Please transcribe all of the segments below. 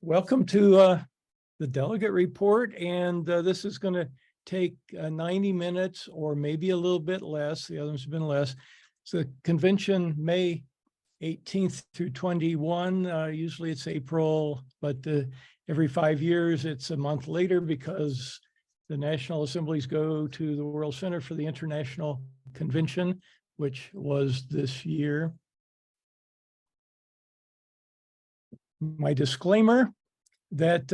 Welcome to the delegate report, and this is going to take 90 minutes or maybe a little bit less. The others have been less. So the convention, May 18th through 21. Usually it's April, but every 5 years it's a month later because the National Assemblies go to the World Center for the International Convention, which was this year. My disclaimer that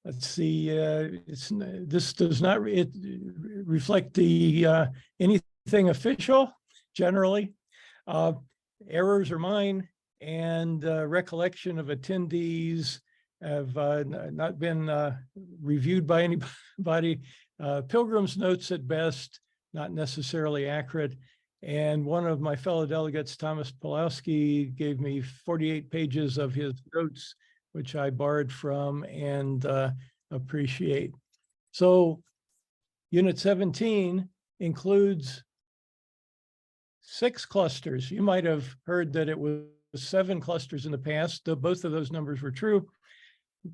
let's see, this does not reflect the anything official. Generally, errors are mine, and recollection of attendees have not been reviewed by anybody. Pilgrim's notes at best, not necessarily accurate. And one of my fellow delegates, Thomas Pulowski, gave me 48 pages of his notes, which I borrowed from and appreciate. So Unit 17 includes 6 clusters. You might have heard that it was 7 clusters in the past. Both of those numbers were true.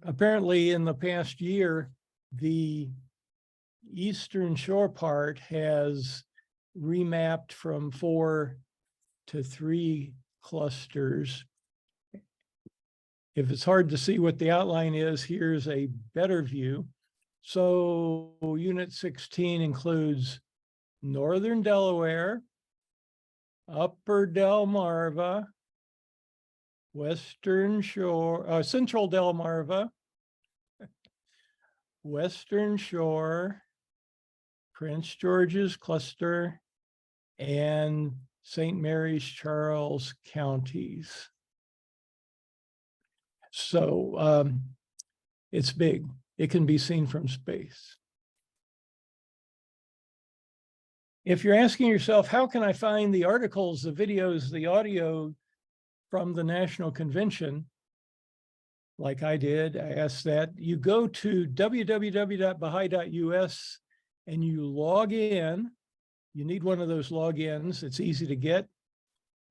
Apparently, in the past year, the Eastern Shore part has remapped from 4 to 3 clusters. If it's hard to see what the outline is, here's a better view. So Unit 16 includes Northern Delaware, Upper Delmarva, Western Shore, Central Delmarva, Western Shore, Prince George's Cluster, and St. Mary's Charles counties. So it's big. It can be seen from space. If you're asking yourself, how can I find the articles, the videos, the audio from the National Convention, like I did, I asked that, you go to www.baha'i.us and you log in. You need one of those logins. It's easy to get.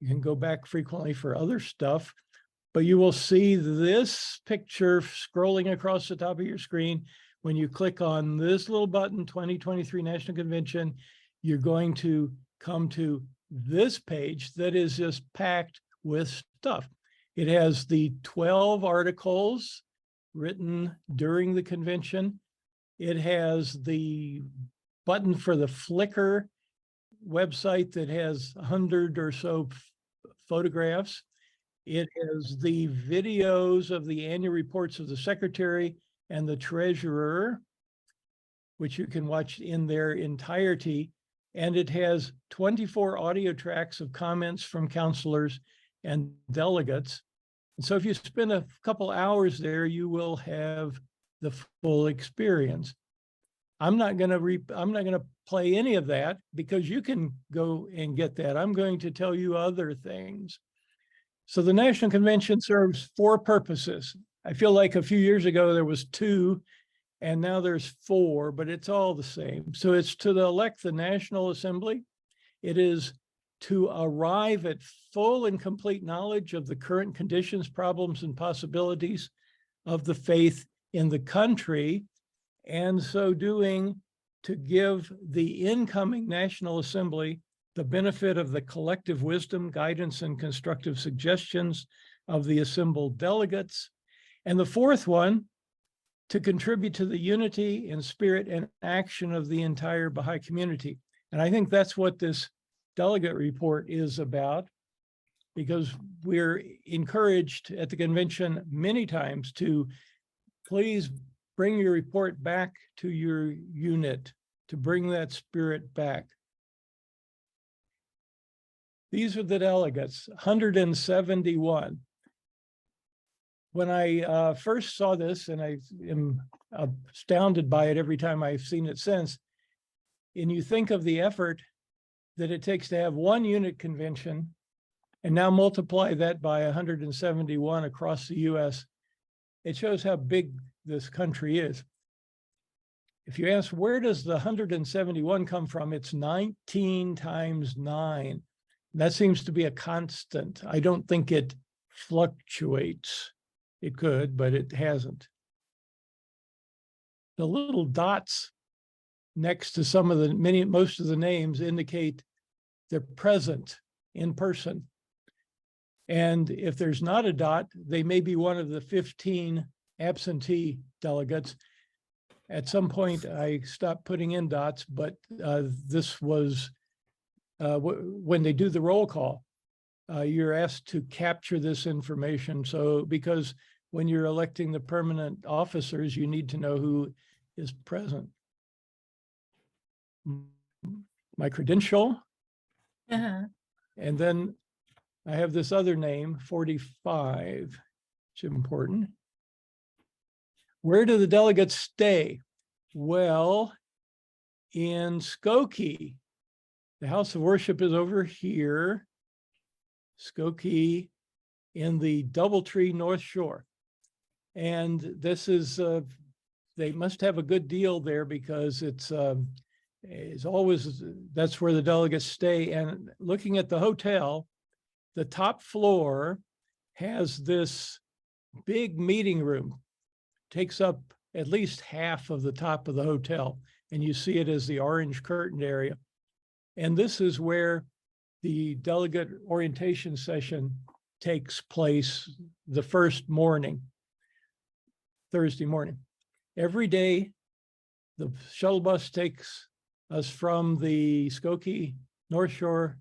You can go back frequently for other stuff, but you will see this picture scrolling across the top of your screen. When you click on this little button, 2023 National Convention, you're going to come to this page that is just packed with stuff. It has the 12 articles written during the convention. It has the button for the Flickr website that has 100 or so photographs. It has the videos of the annual reports of the secretary and the treasurer, which you can watch in their entirety. And it has 24 audio tracks of comments from counselors and delegates. And so if you spend a couple hours there, you will have the full experience. I'm not going to play any of that because you can go and get that. I'm going to tell you other things. So the National Convention serves 4 purposes. I feel like a few years ago there was 2, and now there's 4, but it's all the same. So it's to elect the National Assembly. It is to arrive at full and complete knowledge of the current conditions, problems, and possibilities of the faith in the country, and so doing to give the incoming National Assembly the benefit of the collective wisdom, guidance, and constructive suggestions of the assembled delegates. And the 4th one, to contribute to the unity in spirit and action of the entire Baha'i community. And I think that's what this delegate report is about, because we're encouraged at the convention many times to please bring your report back to your unit, to bring that spirit back. These are the delegates, 171. When I first saw this, and I am astounded by it every time I've seen it since, and you think of the effort that it takes to have one unit convention, and now multiply that by 171 across the US, it shows how big this country is. If you ask, where does the 171 come from? It's 19 times 9. That seems to be a constant. I don't think it fluctuates. It could, but it hasn't. The little dots next to some of the most of the names indicate they're present in person. And if there's not a dot, they may be one of the 15 absentee delegates. At some point, I stopped putting in dots, but this was when they do the roll call, you're asked to capture this information. So because when you're electing the permanent officers, you need to know who is present. My credential. And then I have this other name, 45. It's important. Where do the delegates stay? Well, in Skokie, the house of worship is over here. Skokie in the Doubletree North Shore. And this is, they must have a good deal there because it's always, that's where the delegates stay. And looking at the hotel, the top floor has this big meeting room, takes up at least half of the top of the hotel. And you see it as the orange curtained area. And this is where the delegate orientation session takes place the first morning, Thursday morning. Every day, the shuttle bus takes us from the Skokie North Shore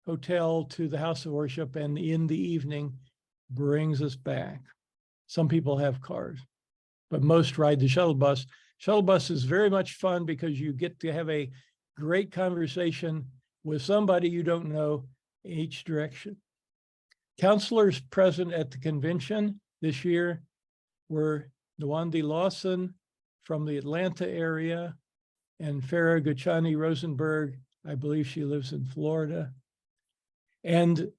Hotel to the house of worship, and in the evening brings us back. Some people have cars, but most ride the shuttle bus. Shuttle bus is very much fun because you get to have a great conversation with somebody you don't know in each direction. Counselors present at the convention this year were Nwandi Lawson from the Atlanta area and Farah Guchani Rosenberg. I believe she lives in Florida. And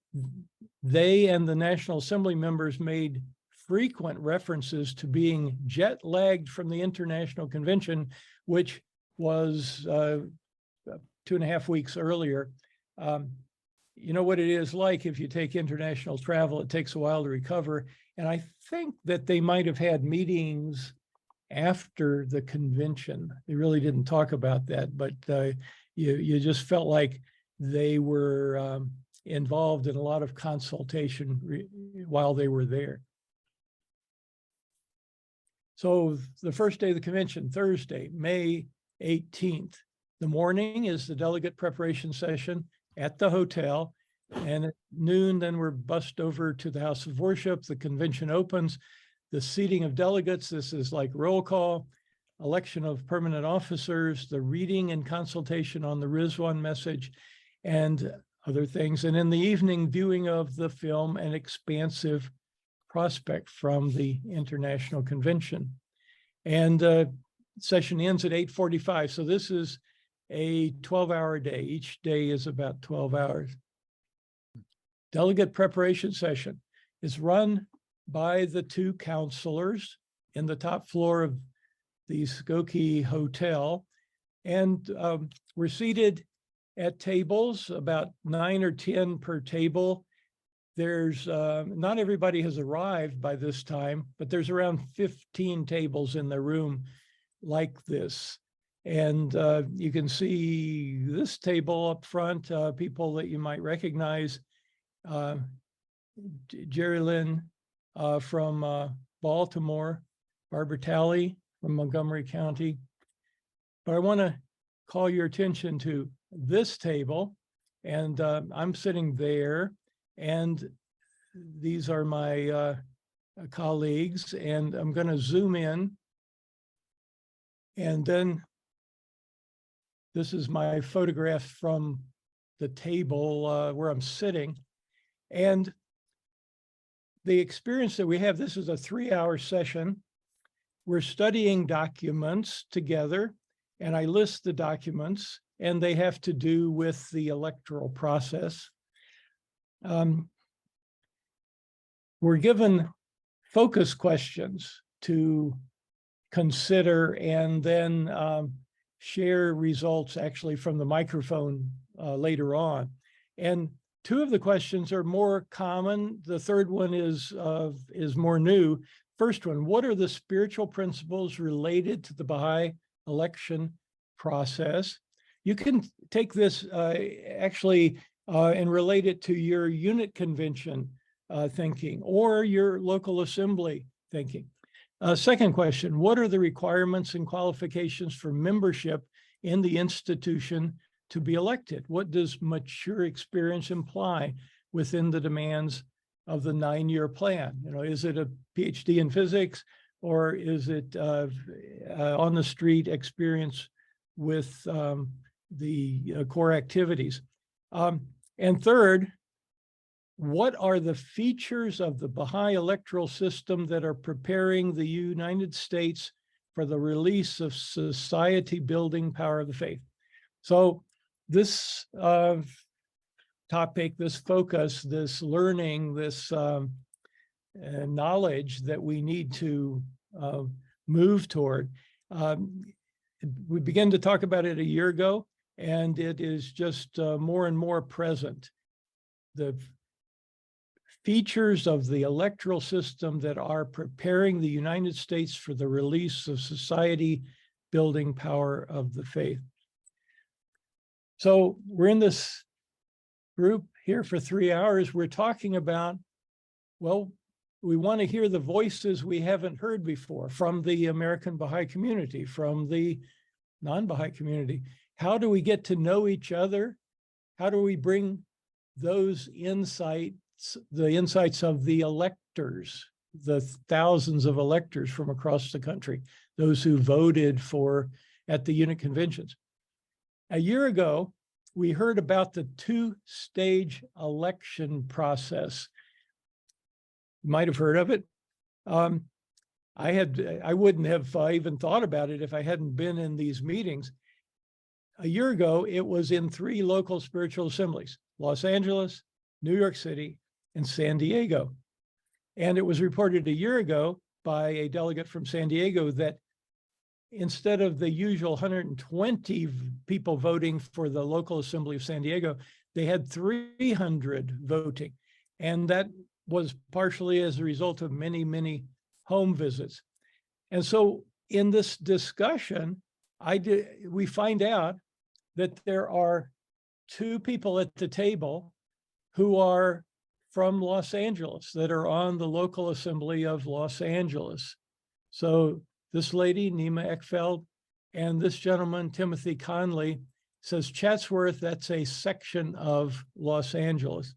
they and the National Assembly members made frequent references to being jet lagged from the International Convention, which was 2.5 weeks earlier. You know what it is like if you take international travel, it takes a while to recover. And I think that they might have had meetings after the convention. They really didn't talk about that, but you just felt like they were involved in a lot of consultation while they were there. So the first day of the convention, Thursday, May 18th. The morning is the delegate preparation session at the hotel. And at noon, then we're bussed over to the house of worship. The convention opens. The seating of delegates, this is like roll call, election of permanent officers, the reading and consultation on the Rizwan message, and other things. And in the evening, viewing of the film, An Expansive Prospect from the International Convention. And session ends at 8:45. So this is a 12-hour day. Each day is about 12 hours. Delegate preparation session is run by the two counselors in the top floor of the Skokie Hotel. And we're seated at tables, about 9 or 10 per table. There's, not everybody has arrived by this time, but there's around 15 tables in the room like this. And you can see this table up front, people that you might recognize. Jerry Lynn from Baltimore, Barbara Talley from Montgomery County. But I want to call your attention to this table, and I'm sitting there, and these are my colleagues, and I'm going to zoom in, and then this is my photograph from the table where I'm sitting. And the experience that we have, this is a 3-hour session. We're studying documents together, and I list the documents, and they have to do with the electoral process. We're given focus questions to consider and then share results actually from the microphone later on. And 2 of the questions are more common. The third one is more new. first one, what are the spiritual principles related to the Baha'i election process? You can take this and relate it to your unit convention thinking or your local assembly thinking. Second question, what are the requirements and qualifications for membership in the institution to be elected? What does mature experience imply within the demands of the 9-year plan? You know, is it a PhD in physics, or is it on the street experience with the core activities? And third, what are the features of the Baha'i electoral system that are preparing the United States for the release of society-building power of the faith? So this topic, this focus, this learning, this knowledge that we need to move toward, we began to talk about it a year ago, and it is just more and more present. The features of the electoral system that are preparing the United States for the release of society building power of the faith. So we're in this group here for 3 hours. We're talking about, well, we want to hear the voices we haven't heard before from the American Baha'i community, from the non-Baha'i community. How do we get to know each other? How do we bring those insights, the insights of the electors, the thousands of electors from across the country, those who voted at the unit conventions? A year ago, we heard about the 2-stage election process. You might have heard of it. I wouldn't have even thought about it if I hadn't been in these meetings. A year ago, it was in 3 local spiritual assemblies: Los Angeles, New York City, and San Diego. And it was reported a year ago by a delegate from San Diego that instead of the usual 120 people voting for the local assembly of San Diego, they had 300 voting. And that was partially as a result of many, many home visits. And so in this discussion, we find out that there are 2 people at the table who are from Los Angeles, that are on the local assembly of Los Angeles. So this lady, Nima Eckfeld, and this gentleman, Timothy Conley, says Chatsworth, that's a section of Los Angeles.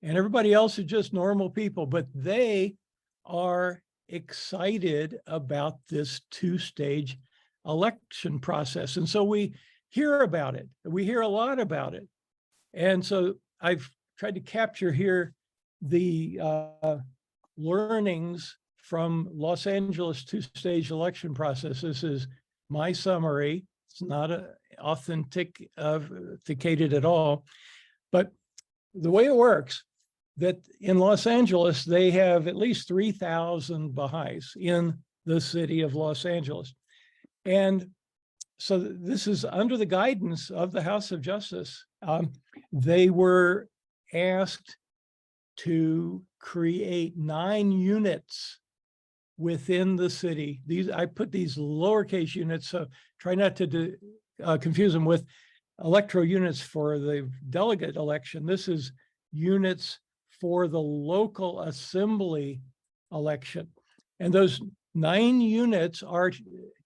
And everybody else is just normal people, but they are excited about this 2-stage election process. And so we hear about it. We hear a lot about it. And so I've tried to capture here the learnings from Los Angeles 2-stage election process. This is my summary. It's not authenticated at all, but the way it works, that in Los Angeles, they have at least 3,000 Baha'is in the city of Los Angeles. And so this is under the guidance of the House of Justice. They were asked to create 9 units within the city. I put these lowercase units, so try not to confuse them with electoral units for the delegate election. This is units for the local assembly election. And those 9 units are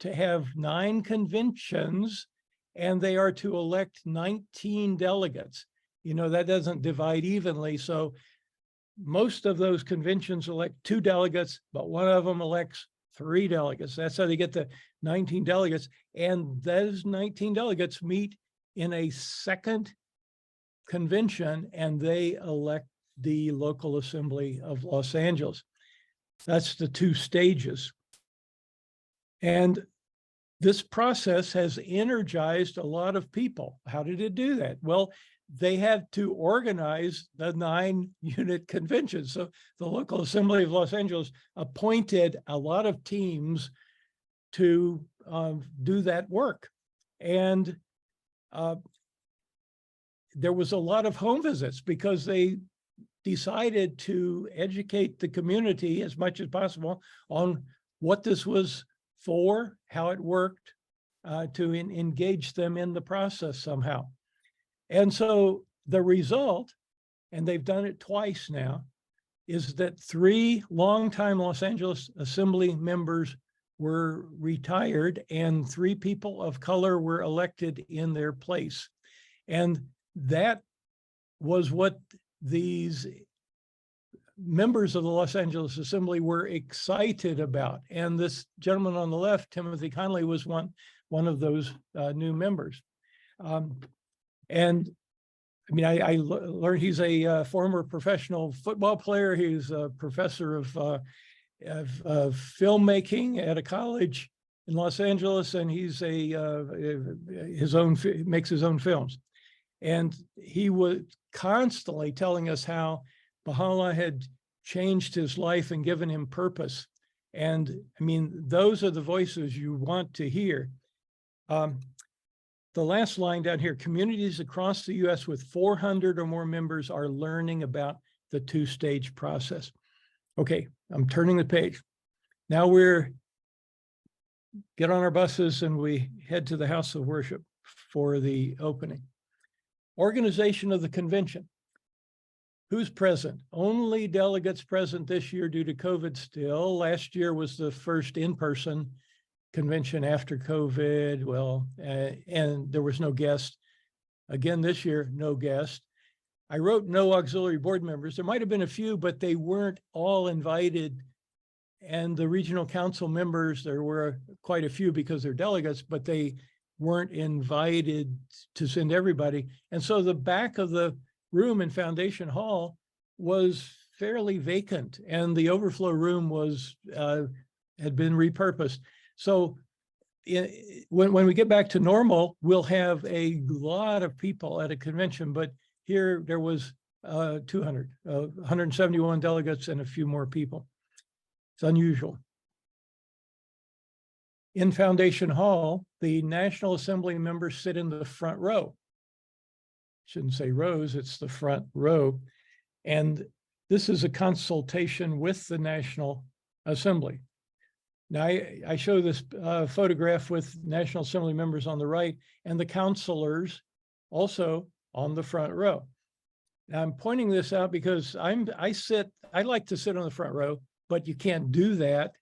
to have 9 conventions, and they are to elect 19 delegates. You know, that doesn't divide evenly. So most of those conventions elect 2 delegates, but one of them elects 3 delegates. That's how they get the 19 delegates. And those 19 delegates meet in a second convention, and they elect the local assembly of Los Angeles. That's the 2 stages. And this process has energized a lot of people. How did it do that? Well, they had to organize the 9-unit convention. So the local assembly of Los Angeles appointed a lot of teams to do that work. And there was a lot of home visits because they decided to educate the community as much as possible on what this was for, how it worked, to engage them in the process somehow. And so the result, and they've done it twice now, is that 3 longtime Los Angeles Assembly members were retired and 3 people of color were elected in their place. And that was what these members of the Los Angeles Assembly were excited about. And this gentleman on the left, Timothy Connolly, was one of those new members. And I mean, I learned he's a former professional football player. He's a professor of filmmaking at a college in Los Angeles, and he's makes his own films. And he was constantly telling us how Baha'u'llah had changed his life and given him purpose. And I mean, those are the voices you want to hear. The last line down here, communities across the US with 400 or more members are learning about the 2-stage process. Okay, I'm turning the page. Now get on our buses and we head to the House of Worship for the opening. Organization of the convention. Who's present? Only delegates present this year due to COVID still. Last year was the first in-person convention after COVID. Well, and there was no guest. Again, this year, no guest. I wrote no auxiliary board members. There might have been a few, but they weren't all invited. And the regional council members, there were quite a few because they're delegates, but they weren't invited to send everybody. And so the back of the room in Foundation Hall was fairly vacant, and the overflow room was had been repurposed. So when we get back to normal, we'll have a lot of people at a convention, but here there was 171 delegates and a few more people. It's unusual. In Foundation Hall, the National Assembly members sit in the front row. Shouldn't say rows, it's the front row. And this is a consultation with the National Assembly. Now, I show this photograph with National Assembly members on the right and the councilors also on the front row. Now, I'm pointing this out because I like to sit on the front row, but you can't do that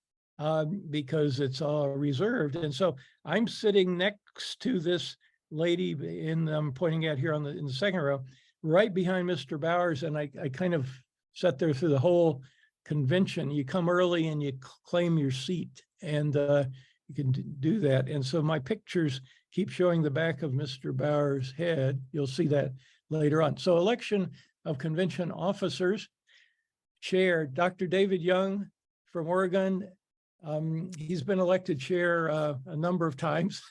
because it's all reserved. And so I'm sitting next to this lady I'm pointing at here in the second row, right behind Mr. Bowers. And I kind of sat there through the whole convention. You come early and you claim your seat, and you can do that. And so my pictures keep showing the back of Mr. Bowers' head. You'll see that later on. So election of convention officers. Chair, Dr. David Young from Oregon. He's been elected chair a number of times,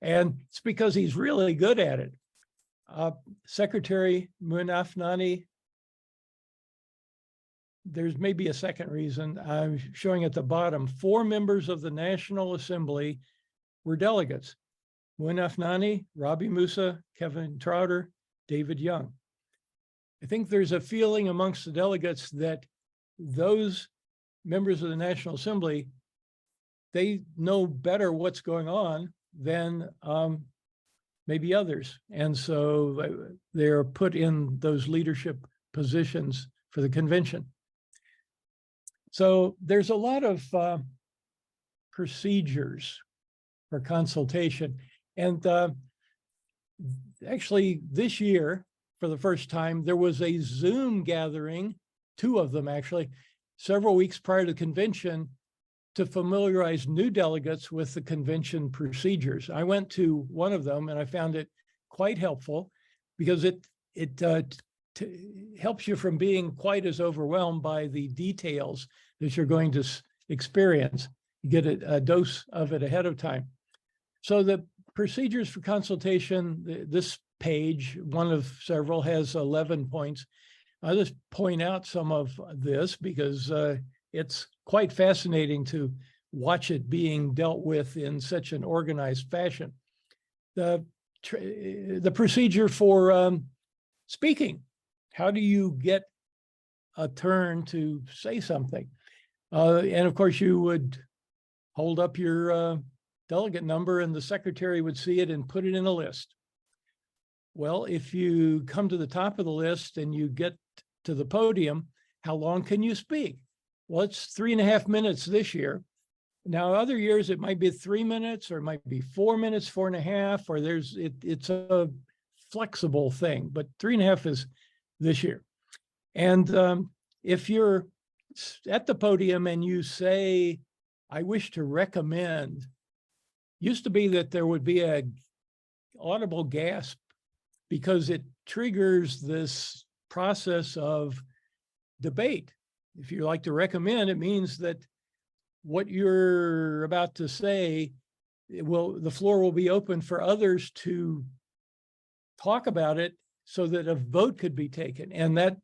and it's because he's really good at it. Secretary Munafnani, there's maybe a second reason. I'm showing at the bottom, 4 members of the National Assembly were delegates. Munafnani, Robbie Musa, Kevin Trotter, David Young. I think there's a feeling amongst the delegates that those members of the National Assembly, they know better what's going on than maybe others. And so they're put in those leadership positions for the convention. So there's a lot of procedures for consultation. And actually this year, for the first time, there was a Zoom gathering, 2 of them actually, several weeks prior to the convention to familiarize new delegates with the convention procedures. I went to one of them and I found it quite helpful because it helps you from being quite as overwhelmed by the details that you're going to experience. You get a dose of it ahead of time. So the procedures for consultation, this page, one of several, has 11 points. I'll just point out some of this because it's quite fascinating to watch it being dealt with in such an organized fashion. The procedure for speaking. How do you get a turn to say something. And of course, you would hold up your delegate number and the secretary would see it and put it in a list. Well, if you come to the top of the list and you get to the podium, how long can you speak? Well, it's 3.5 minutes this year. Now, other years, it might be 3 minutes, or it might be 4 minutes, 4.5, or it's a flexible thing, but 3.5 is this year. And if you're at the podium and you say, I wish to recommend, used to be that there would be a audible gasp because it triggers this process of debate. If you like to recommend, it means that what you're about to say, the floor will be open for others to talk about it so that a vote could be taken. And that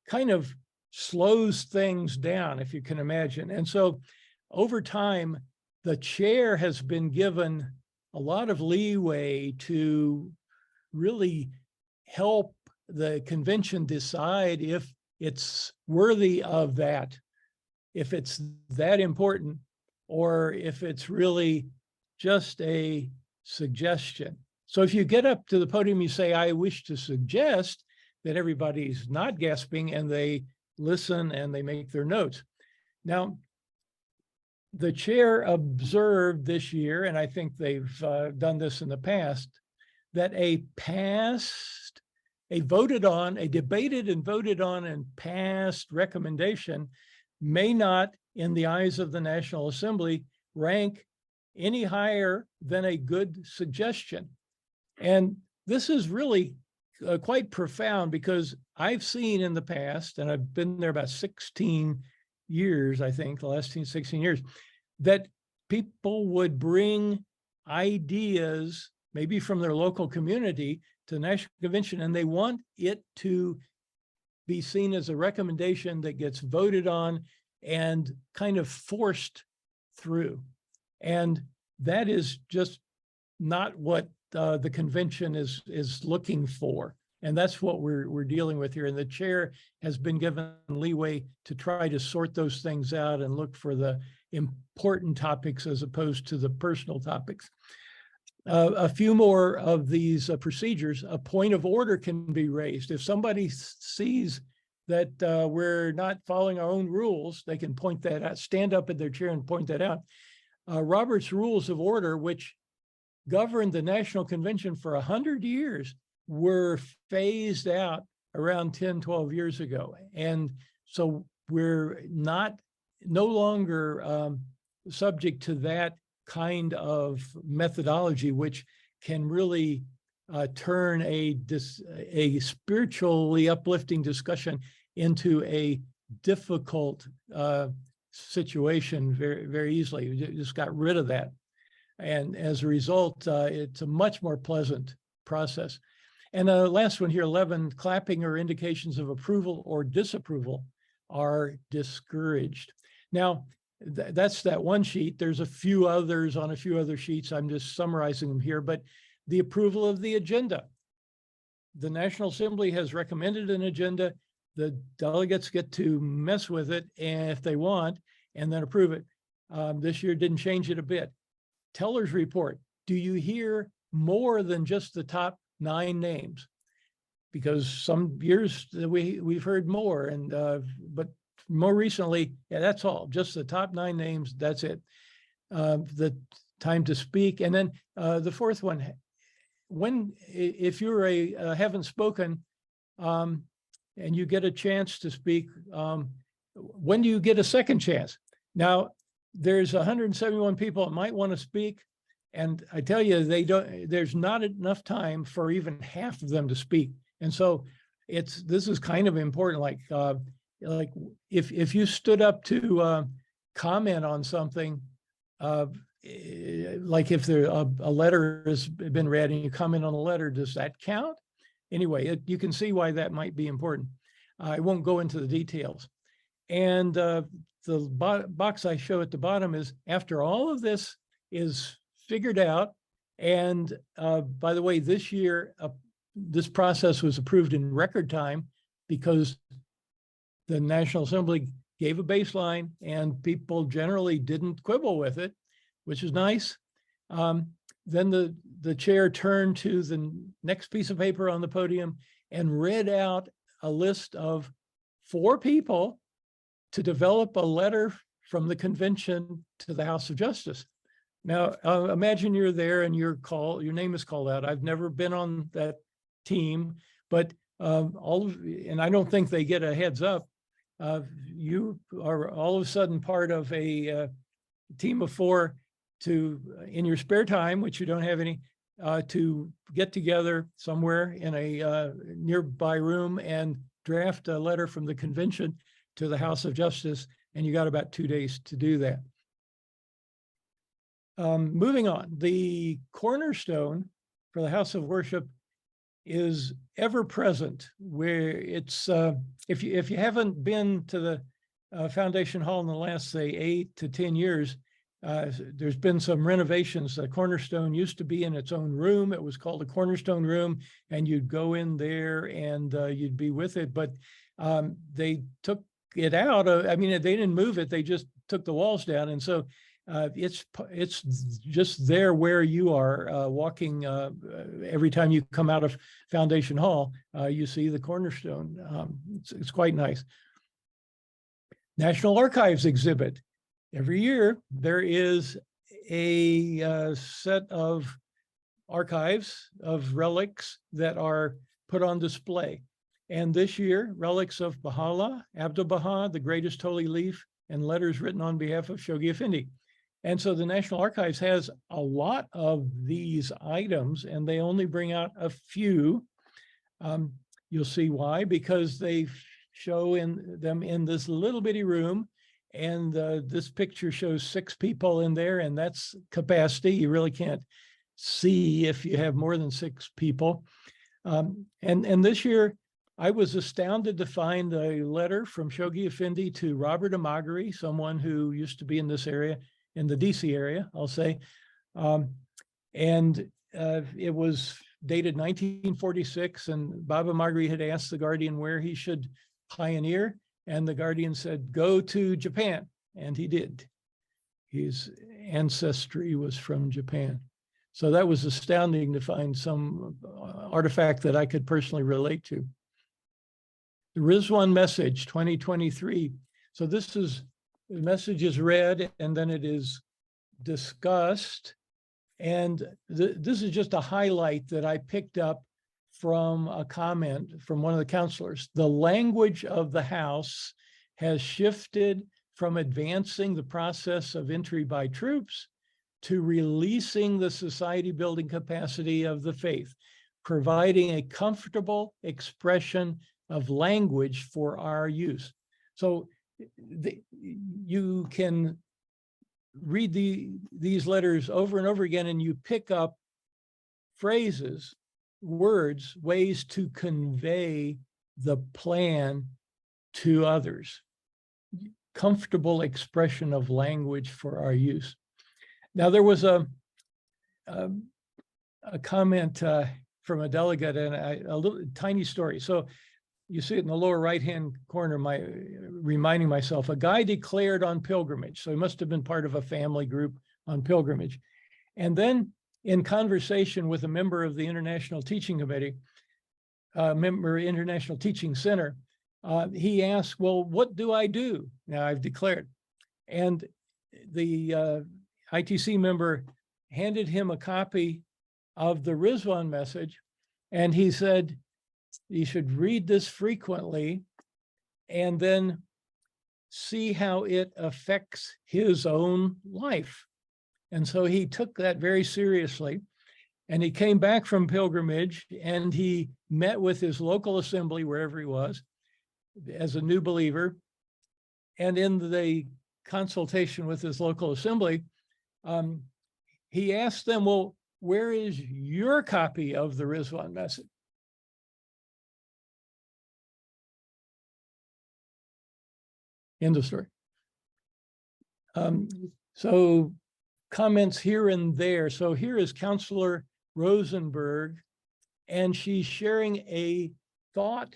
kind of slows things down, if you can imagine. And so over time, the chair has been given a lot of leeway to really help the convention decide if it's worthy of that, if it's that important, or if it's really just a suggestion. So if you get up to the podium, you say, I wish to suggest, that everybody's not gasping and they listen and they make their notes. Now, the chair observed this year, and I think they've done this in the past, that a debated and voted on and passed recommendation may not, in the eyes of the National Assembly, rank any higher than a good suggestion. And this is really quite profound, because I've seen in the past, and I've been there about 16 years, I think, the last 16 years, that people would bring ideas, maybe from their local community, to the National Convention, and they want it to be seen as a recommendation that gets voted on and kind of forced through. And that is just not what the convention is looking for. And that's what we're dealing with here. And the chair has been given leeway to try to sort those things out and look for the important topics as opposed to the personal topics. A few more of these procedures. A point of order can be raised. If somebody sees that we're not following our own rules, they can point that out, stand up in their chair and point that out. Robert's Rules of Order, which governed the National Convention for 100 years, were phased out around 10, 12 years ago. And so we're no longer subject to that kind of methodology, which can really turn a spiritually uplifting discussion into a difficult situation very, very easily. We just got rid of that. And as a result, it's a much more pleasant process. And the last one here, 11, clapping or indications of approval or disapproval are discouraged. Now, that's that one sheet. There's a few others on a few other sheets. I'm just summarizing them here, but the approval of the agenda. The National Assembly has recommended an agenda. The delegates get to mess with it if they want, and then approve it. This year didn't change it a bit. Teller's report. Do you hear more than just the top 9 names? Because some years we've heard more, and but more recently, yeah, that's all. Just the top 9 names. That's it. The time to speak, and then the fourth one. If you're haven't spoken, and you get a chance to speak, when do you get a second chance? Now, there's 171 people that might want to speak, and I tell you, there's not enough time for even half of them to speak. And so this is kind of important. Like if you stood up to comment on something, like if there a letter has been read and you comment on a letter, does that count? Anyway, you can see why that might be important. I won't go into the details. And the box I show at the bottom is, after all of this is figured out, and by the way, this year, this process was approved in record time, because the National Assembly gave a baseline, and people generally didn't quibble with it, which is nice. Then the chair turned to the next piece of paper on the podium and read out a list of 4 people to develop a letter from the convention to the House of Justice. Now, imagine you're there and your name is called out. I've never been on that team, but and I don't think they get a heads up. You are all of a sudden part of a team of 4 to, in your spare time, which you don't have any, to get together somewhere in a nearby room and draft a letter from the convention to the House of Justice, and you got about 2 days to do that. Moving on, the cornerstone for the House of Worship is ever present, where it's, if you haven't been to the Foundation Hall in the last, say, 8 to 10 years, there's been some renovations. The cornerstone used to be in its own room. It was called the cornerstone room, and you'd go in there and you'd be with it. But they took it out. I mean, they didn't move it. They just took the walls down. And so it's just there where you are walking. Every time you come out of Foundation Hall, you see the cornerstone. It's quite nice. National Archives exhibit. Every year, there is a set of archives of relics that are put on display. And this year, relics of Baha'u'llah, Abdu'l-Baha, the greatest holy leaf, and letters written on behalf of Shoghi Effendi. And so the National Archives has a lot of these items, and they only bring out a few. You'll see why, because they show them in this little bitty room. And this picture shows 6 people in there, and that's capacity. You really can't see if you have more than 6 people. And this year, I was astounded to find a letter from Shoghi Effendi to Robert Amagari, someone who used to be in this area, in the DC area, I'll say. And it was dated 1946, and Baba Amagari had asked the Guardian where he should pioneer. And the Guardian said, go to Japan. And he did. His ancestry was from Japan. So that was astounding to find some artifact that I could personally relate to. The Rizwan Message 2023. So this is, the message is read and then it is discussed. And this is just a highlight that I picked up from a comment from one of the counselors. The language of the House has shifted from advancing the process of entry by troops to releasing the society building capacity of the faith, providing a comfortable expression of language for our use. So you can read these letters over and over again, and you pick up phrases, words, ways to convey the plan to others. Comfortable expression of language for our use. Now, there was a comment from a delegate, and a little tiny story. So you see it in the lower right-hand corner, reminding myself, a guy declared on pilgrimage. So he must have been part of a family group on pilgrimage. And then in conversation with a member of the International Teaching Committee, International Teaching Center, he asked, well, what do I do? Now I've declared. And the ITC member handed him a copy of the Rizwan message, and he said, you should read this frequently and then see how it affects his own life. And so he took that very seriously, and he came back from pilgrimage and he met with his local assembly, wherever he was, as a new believer. And in the consultation with his local assembly, he asked them, well, where is your copy of the Rizwan message? End of story. So comments here and there. So here is Counselor Rosenberg, and she's sharing a thought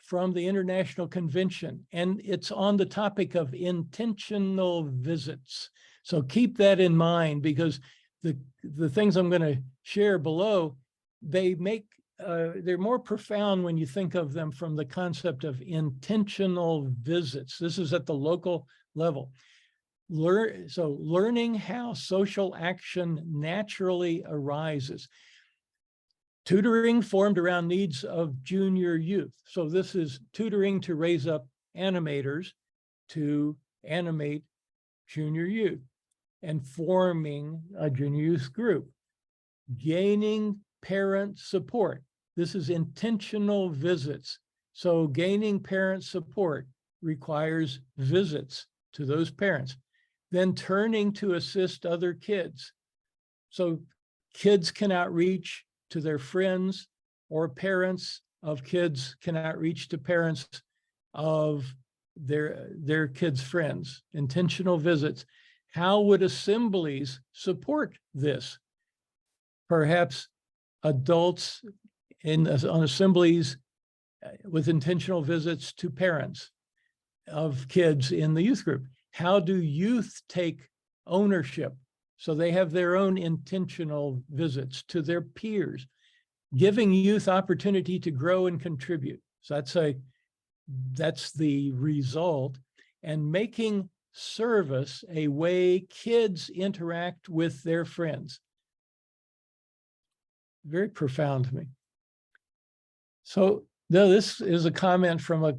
from the International Convention, and it's on the topic of intentional visits. So keep that in mind, because the things I'm going to share below, they make they're more profound when you think of them from the concept of intentional visits. This is at the local level. Learning how social action naturally arises. Tutoring formed around needs of junior youth. So this is tutoring to raise up animators to animate junior youth and forming a junior youth group. Gaining parent support. This is intentional visits. So gaining parent support requires visits to those parents. Then turning to assist other kids. So kids can outreach to their friends, or parents of kids can outreach to parents of their kids' friends. Intentional visits. How would assemblies support this? Perhaps adults on assemblies with intentional visits to parents of kids in the youth group. How do youth take ownership? So they have their own intentional visits to their peers, giving youth opportunity to grow and contribute. So that's the result. And making service a way kids interact with their friends. Very profound to me. So this is a comment from a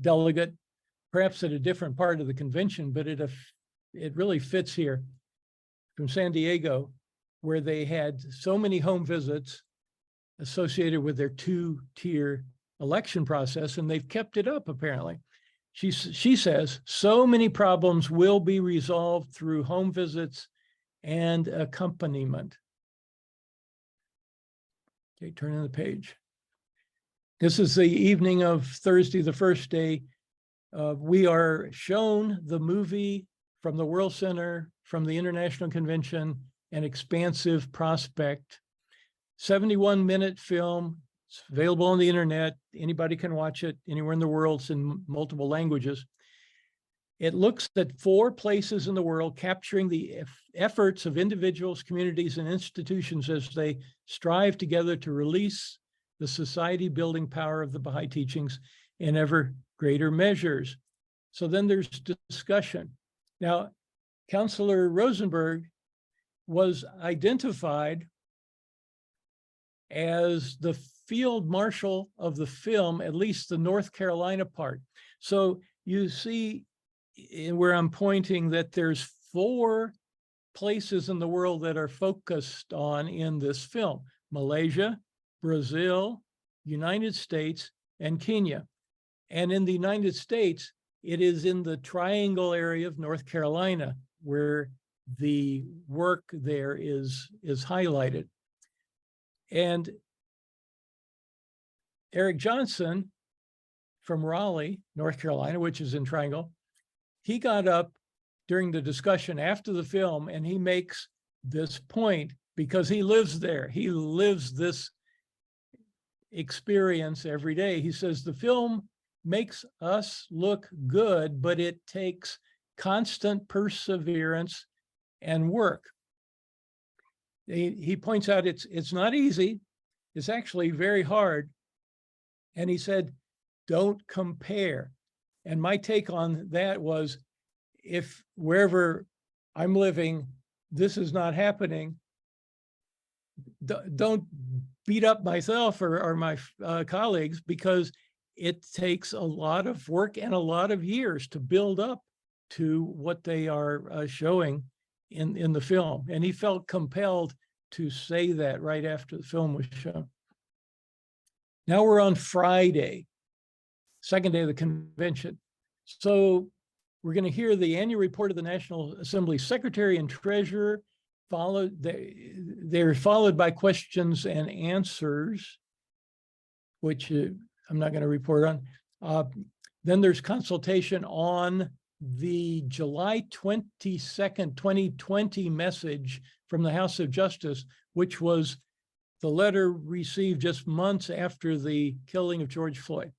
delegate, perhaps at a different part of the convention, but it really fits here, from San Diego, where they had so many home visits associated with their two-tier election process, and they've kept it up apparently. She says, so many problems will be resolved through home visits and accompaniment. Okay, turning the page. This is the evening of Thursday, the first day. We are shown the movie from the World Center, from the International Convention, An Expansive Prospect. 71-minute film. It's available on the internet. Anybody can watch it anywhere in the world. It's in multiple languages. It looks at 4 places in the world, capturing the efforts of individuals, communities, and institutions as they strive together to release the society-building power of the Baha'i teachings in ever greater measures. So then there's discussion. Now, Councillor Rosenberg was identified as the field marshal of the film, at least the North Carolina part. So you see where I'm pointing that there's 4 places in the world that are focused on in this film: Malaysia, Brazil, United States, and Kenya. And in the United States, it is in the triangle area of North Carolina where the work there is highlighted. And Eric Johnson from Raleigh, North Carolina, which is in triangle, he got up during the discussion after the film and he makes this point because he lives there. He lives this experience every day. He says, the film makes us look good, but it takes constant perseverance and work. He points out it's not easy. It's actually very hard. And he said, don't compare. And my take on that was, if wherever I'm living, this is not happening, don't beat up myself or my colleagues, because it takes a lot of work and a lot of years to build up to what they are showing in the film. And he felt compelled to say that right after the film was shown. Now we're on Friday, second day of the convention. So we're going to hear the annual report of the National Assembly Secretary and Treasurer. They're followed by questions and answers, which I'm not going to report on. Then there's consultation on the July 22nd, 2020 message from the House of Justice, which was the letter received just months after the killing of George Floyd.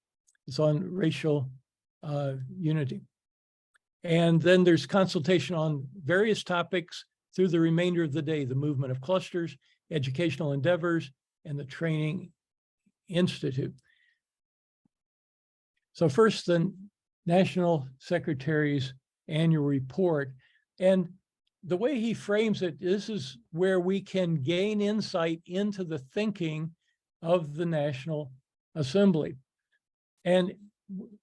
It's on racial unity. And then there's consultation on various topics through the remainder of the day, the movement of clusters, educational endeavors, and the Training Institute. So first, the National Secretary's annual report. And the way he frames it, this is where we can gain insight into the thinking of the National Assembly. And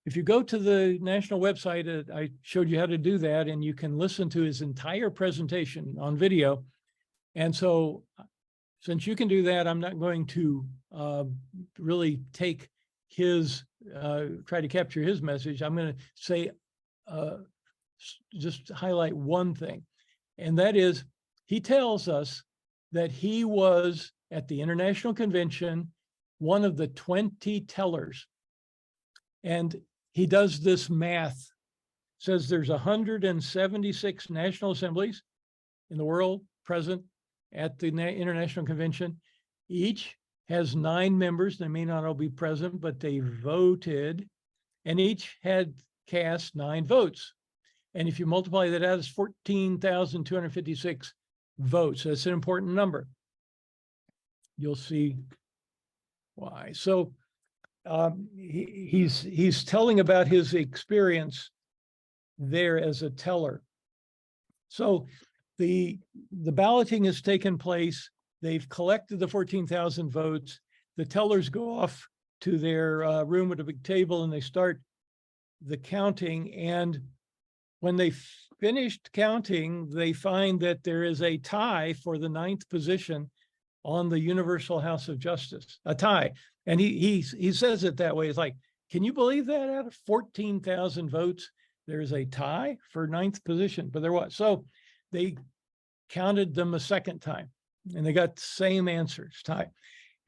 if you go to the national website, I showed you how to do that, and you can listen to his entire presentation on video. And so since you can do that, I'm not going to really take his, try to capture his message. I'm going to say, just highlight one thing. And that is, he tells us that he was at the International Convention, one of the 20 tellers. And he does this math, says there's 176 national assemblies in the world present at the International Convention. Each has 9 members. They may not all be present, but they voted, and each had cast 9 votes. And if you multiply that out, it's 14,256 votes. That's an important number. You'll see why. So he's telling about his experience there as a teller. So the balloting has taken place. They've collected the 14,000 votes. The tellers go off to their room at a big table and they start the counting. And when they finished counting, they find that there is a tie for the 9th position on the Universal House of Justice, a tie. And he says it that way. It's like, can you believe that out of 14,000 votes, there's a tie for 9th position? But there was. So they counted them a second time and they got the same answers, tie.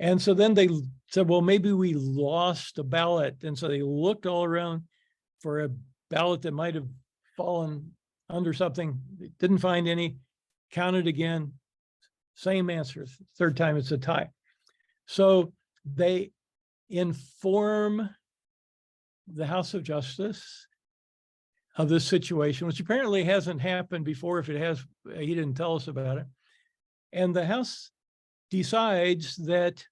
And so then they said, well, maybe we lost a ballot. And so they looked all around for a ballot that might have fallen under something. They didn't find any, counted again, same answer. Third time it's a tie. So they inform the House of Justice of this situation, which apparently hasn't happened before. If it has, he didn't tell us about it. And the House decides that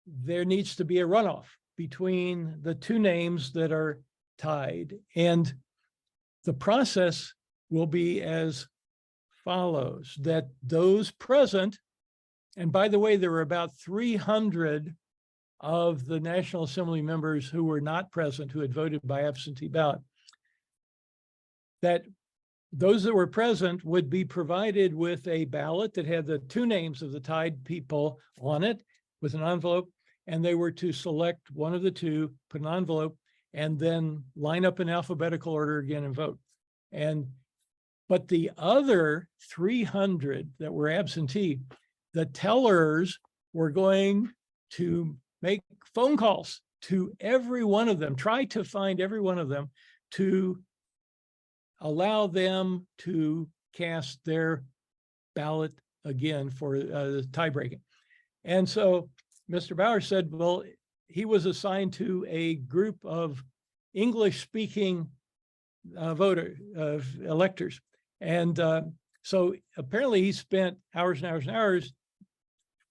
there needs to be a runoff between the 2 names that are tied. And the process will be as follows, that those present, and by the way, there were about 300 of the National Assembly members who were not present, who had voted by absentee ballot, that those that were present would be provided with a ballot that had the 2 names of the tied people on it with an envelope, and they were to select one of the 2, put an envelope, and then line up in alphabetical order again and vote. But the other 300 that were absentee, the tellers were going to make phone calls to every one of them, try to find every one of them to allow them to cast their ballot again for the tie breaking. And so Mr. Bauer said, well, he was assigned to a group of English-speaking electors. And so apparently he spent hours and hours and hours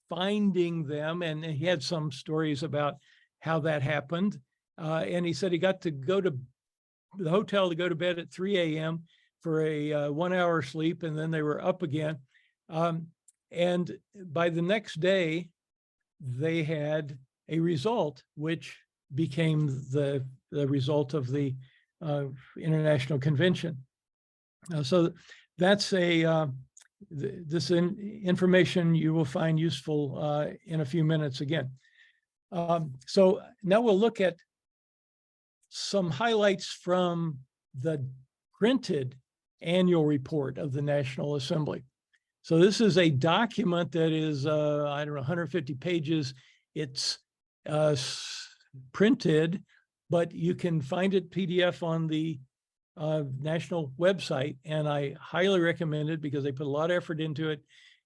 finding them, and he had some stories about how that happened. And he said he got to go to the hotel to go to bed at 3 a.m. for a 1-hour sleep, and then they were up again. And by the next day, they had a result, which became the result of the International Convention. So that's this information you will find useful in a few minutes again. So now we'll look at some highlights from the printed annual report of the National Assembly. So this is a document that is, I don't know, 150 pages. It's printed, but you can find it PDF on the national website, and I highly recommend it because they put a lot of effort into it,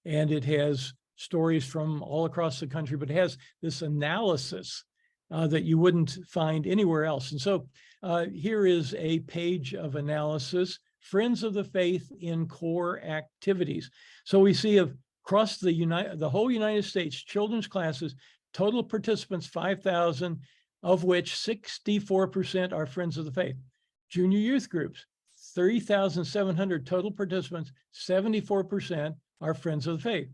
and it has stories from all across the country, but it has this analysis that you wouldn't find anywhere else. And so here is a page of analysis, Friends of the Faith in core activities. So we see across the whole United States, children's classes, total participants 5,000, of which 64% are Friends of the Faith. Junior youth groups, 30,700 total participants, 74% are Friends of the Faith.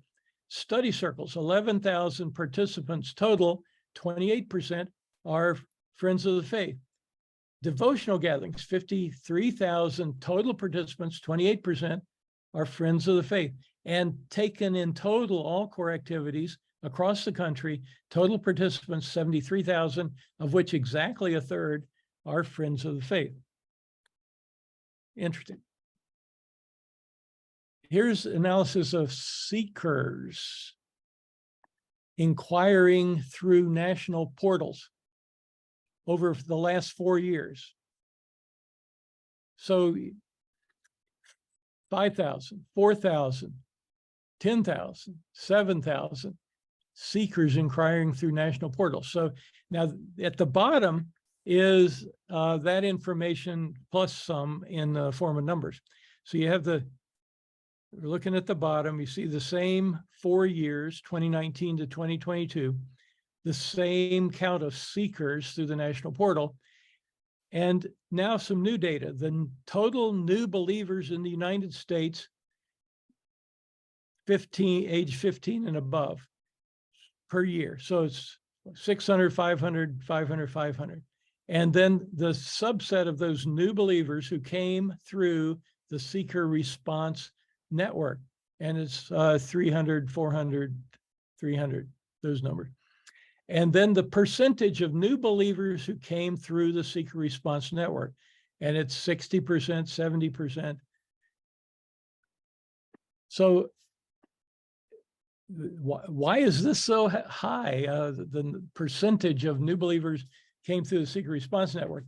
Study circles, 11,000 participants total, 28% are Friends of the Faith. Devotional gatherings, 53,000 total participants, 28% are Friends of the Faith. And taken in total, all core activities across the country, total participants, 73,000, of which exactly a third are Friends of the Faith. Interesting. Here's analysis of seekers inquiring through national portals over the last 4 years. So 5,000, 4,000, 10,000, 7,000 seekers inquiring through national portals. So now at the bottom is that information plus some in the form of numbers. So you have we're looking at the bottom, you see the same 4 years, 2019 to 2022, the same count of seekers through the national portal. And now some new data, the total new believers in the United States, age 15 and above per year. So it's 600, 500, 500, 500. And then the subset of those new believers who came through the seeker response network, and it's 300, 400, 300, those numbers. And then the percentage of new believers who came through the seeker response network, and it's 60%, 70%. So why is this so high? The percentage of new believers came through the seeker response network.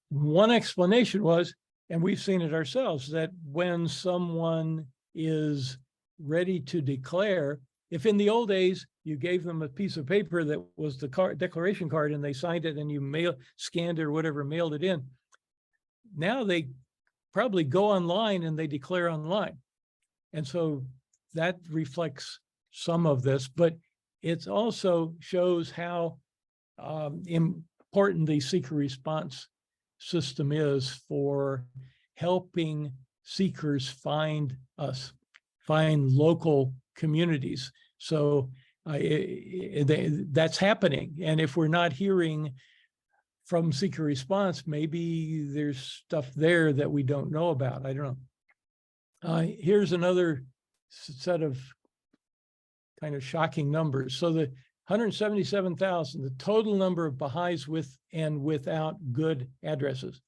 One explanation was, and we've seen it ourselves, that when someone is ready to declare, if in the old days you gave them a piece of paper that was the declaration card and they signed it and you scanned it or whatever, mailed it in, now they probably go online and they declare online. And so that reflects some of this, but it also shows how important the seeker response system is for helping seekers find us, find local communities. So that's happening. And if we're not hearing from seeker response, maybe there's stuff there that we don't know about. I don't know. Here's another set of kind of shocking numbers. So the 177,000, the total number of Baha'is with and without good addresses.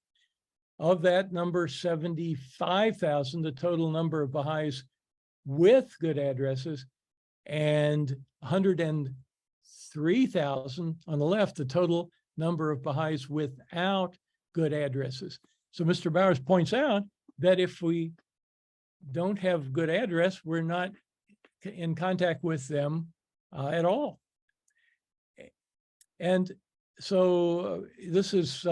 Of that number, 75,000, the total number of Baha'is with good addresses, and 103,000 on the left, the total number of Baha'is without good addresses. So Mr. Bowers points out that if we don't have good address, we're not in contact with them at all. And so this is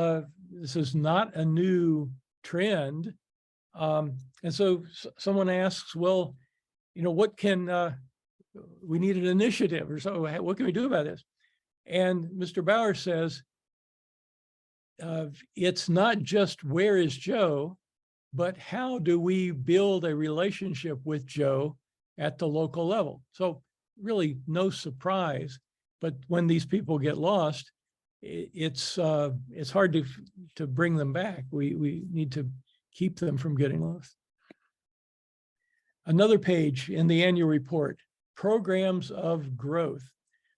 not a new trend. And so someone asks, well, what can, we need an initiative or so, what can we do about this? And Mr. Bauer says, it's not just where is Joe, but how do we build a relationship with Joe at the local level? So really no surprise, but when these people get lost, it's hard to bring them back. We need to keep them from getting lost. Another page in the annual report, programs of growth.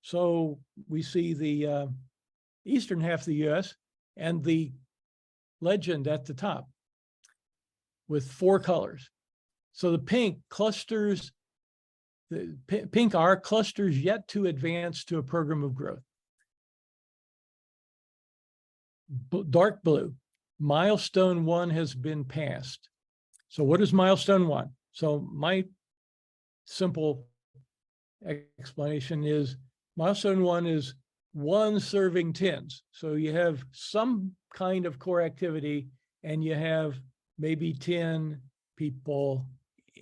So we see the eastern half of the US and the legend at the top with 4 colors. So the pink clusters, the pink are clusters yet to advance to a program of growth. Dark blue, milestone 1 has been passed. So what is milestone 1? So my simple explanation is milestone 1 is one serving tens. So you have some kind of core activity and you have maybe 10 people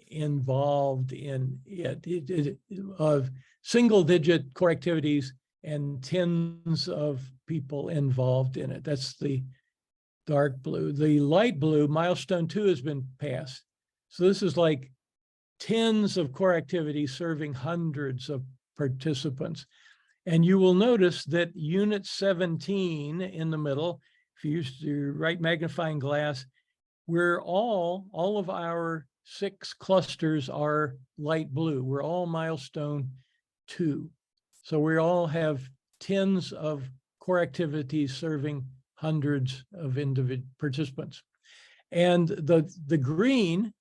involved in it, of single digit core activities and tens of people involved in it. That's the dark blue. The light blue, milestone 2 has been passed. So this is like tens of core activities serving hundreds of participants. And you will notice that unit 17 in the middle, if you use your right magnifying glass, we're all of our 6 clusters are light blue. We're all milestone 2. So we all have tens of core activities serving hundreds of individual participants. And the green,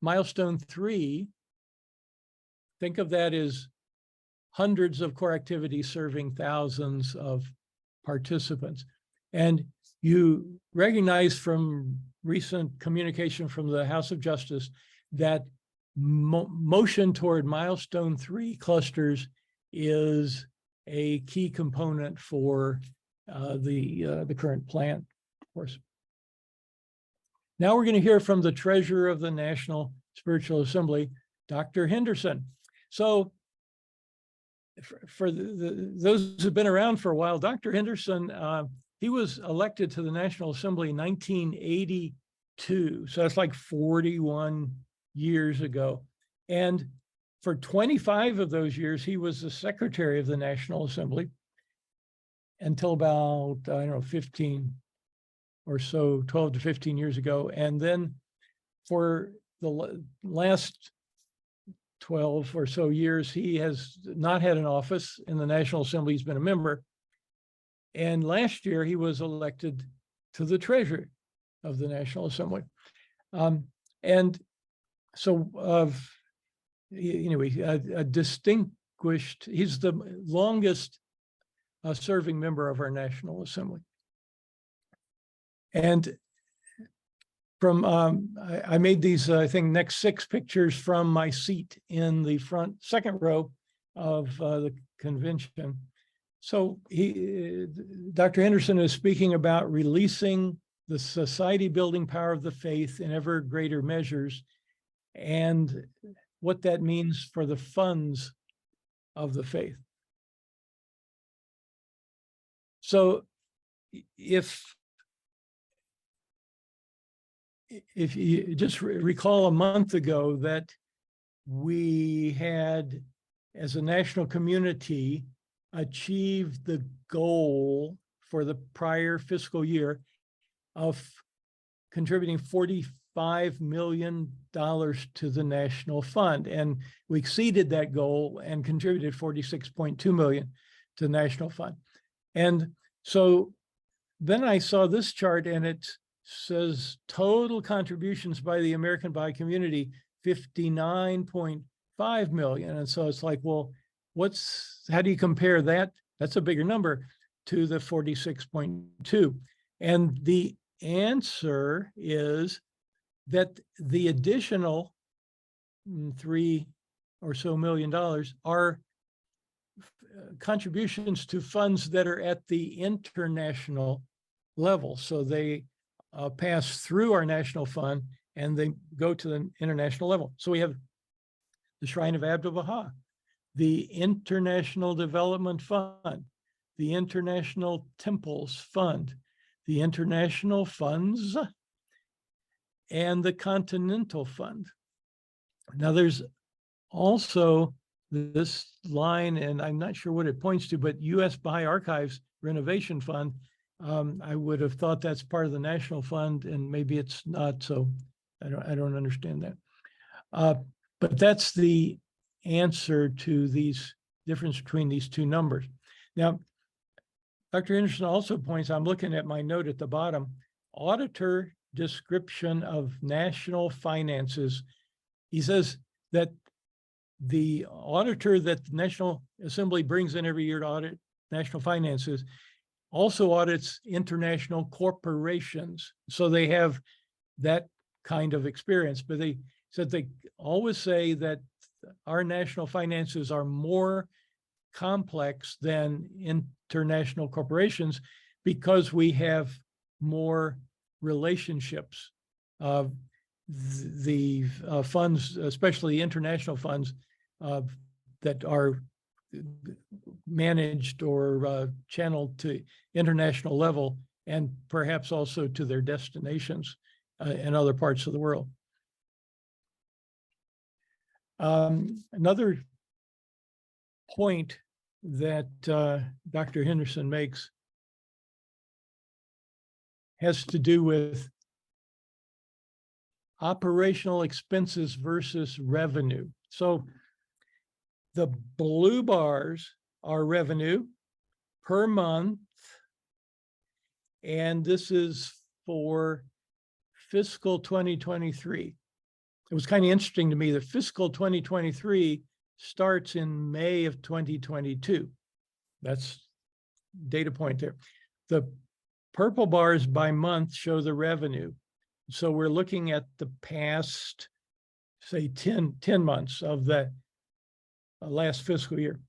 milestone 3, think of that as hundreds of core activities serving thousands of participants. And you recognize from recent communication from the House of Justice that motion toward milestone 3 clusters is a key component for the current plan, of course. Now we're going to hear from the treasurer of the National Spiritual Assembly, Dr. Henderson. So for those who've been around for a while, Dr. Henderson, he was elected to the National Assembly in 1982. So that's like 41 years ago. And for 25 of those years, he was the secretary of the National Assembly until about, I don't know, 15 or so, 12 to 15 years ago. And then for the last 12 or so years, he has not had an office in the National Assembly. He's been a member. And last year, he was elected to the treasury of the National Assembly. And so, anyway, a distinguished, he's the longest serving member of our National Assembly. And from, I made these, I think, next 6 pictures from my seat in the front second row of the convention. So Dr. Henderson is speaking about releasing the society building power of the faith in ever greater measures and what that means for the funds of the faith. So if you just recall a month ago that we had, as a national community, achieved the goal for the prior fiscal year of contributing $45 million to the national fund. And we exceeded that goal and contributed $46.2 million to the national fund. And so then I saw this chart and it says total contributions by the American Baha'i community, 59.5 million. And so it's like, well, how do you compare that? That's a bigger number to the 46.2. And the answer is that the additional $3 or so million are contributions to funds that are at the international level. So they pass through our national fund and they go to the international level. So we have the Shrine of Abdu'l-Baha, the International Development Fund, the International Temples Fund, the International Funds, and the Continental Fund. Now there's also this line, and I'm not sure what it points to, but U.S. Baha'i Archives Renovation Fund. I would have thought that's part of the National Fund, and maybe it's not, so I don't understand that. But that's the answer to these difference between these two numbers. Now, Dr. Anderson also points, I'm looking at my note at the bottom, auditor description of national finances. He says that the auditor that the National Assembly brings in every year to audit national finances also audits international corporations. So they have that kind of experience, but they said they always say that our national finances are more complex than international corporations because we have more relationships. The funds, especially international funds that are managed or channeled to international level, and perhaps also to their destinations in other parts of the world. Another point that Dr. Henderson makes has to do with operational expenses versus revenue. So the blue bars are revenue per month, and this is for fiscal 2023. It was kind of interesting to me that fiscal 2023 starts in May of 2022. That's data point there. The purple bars by month show the revenue. So we're looking at the past, say, 10 months of the last fiscal year.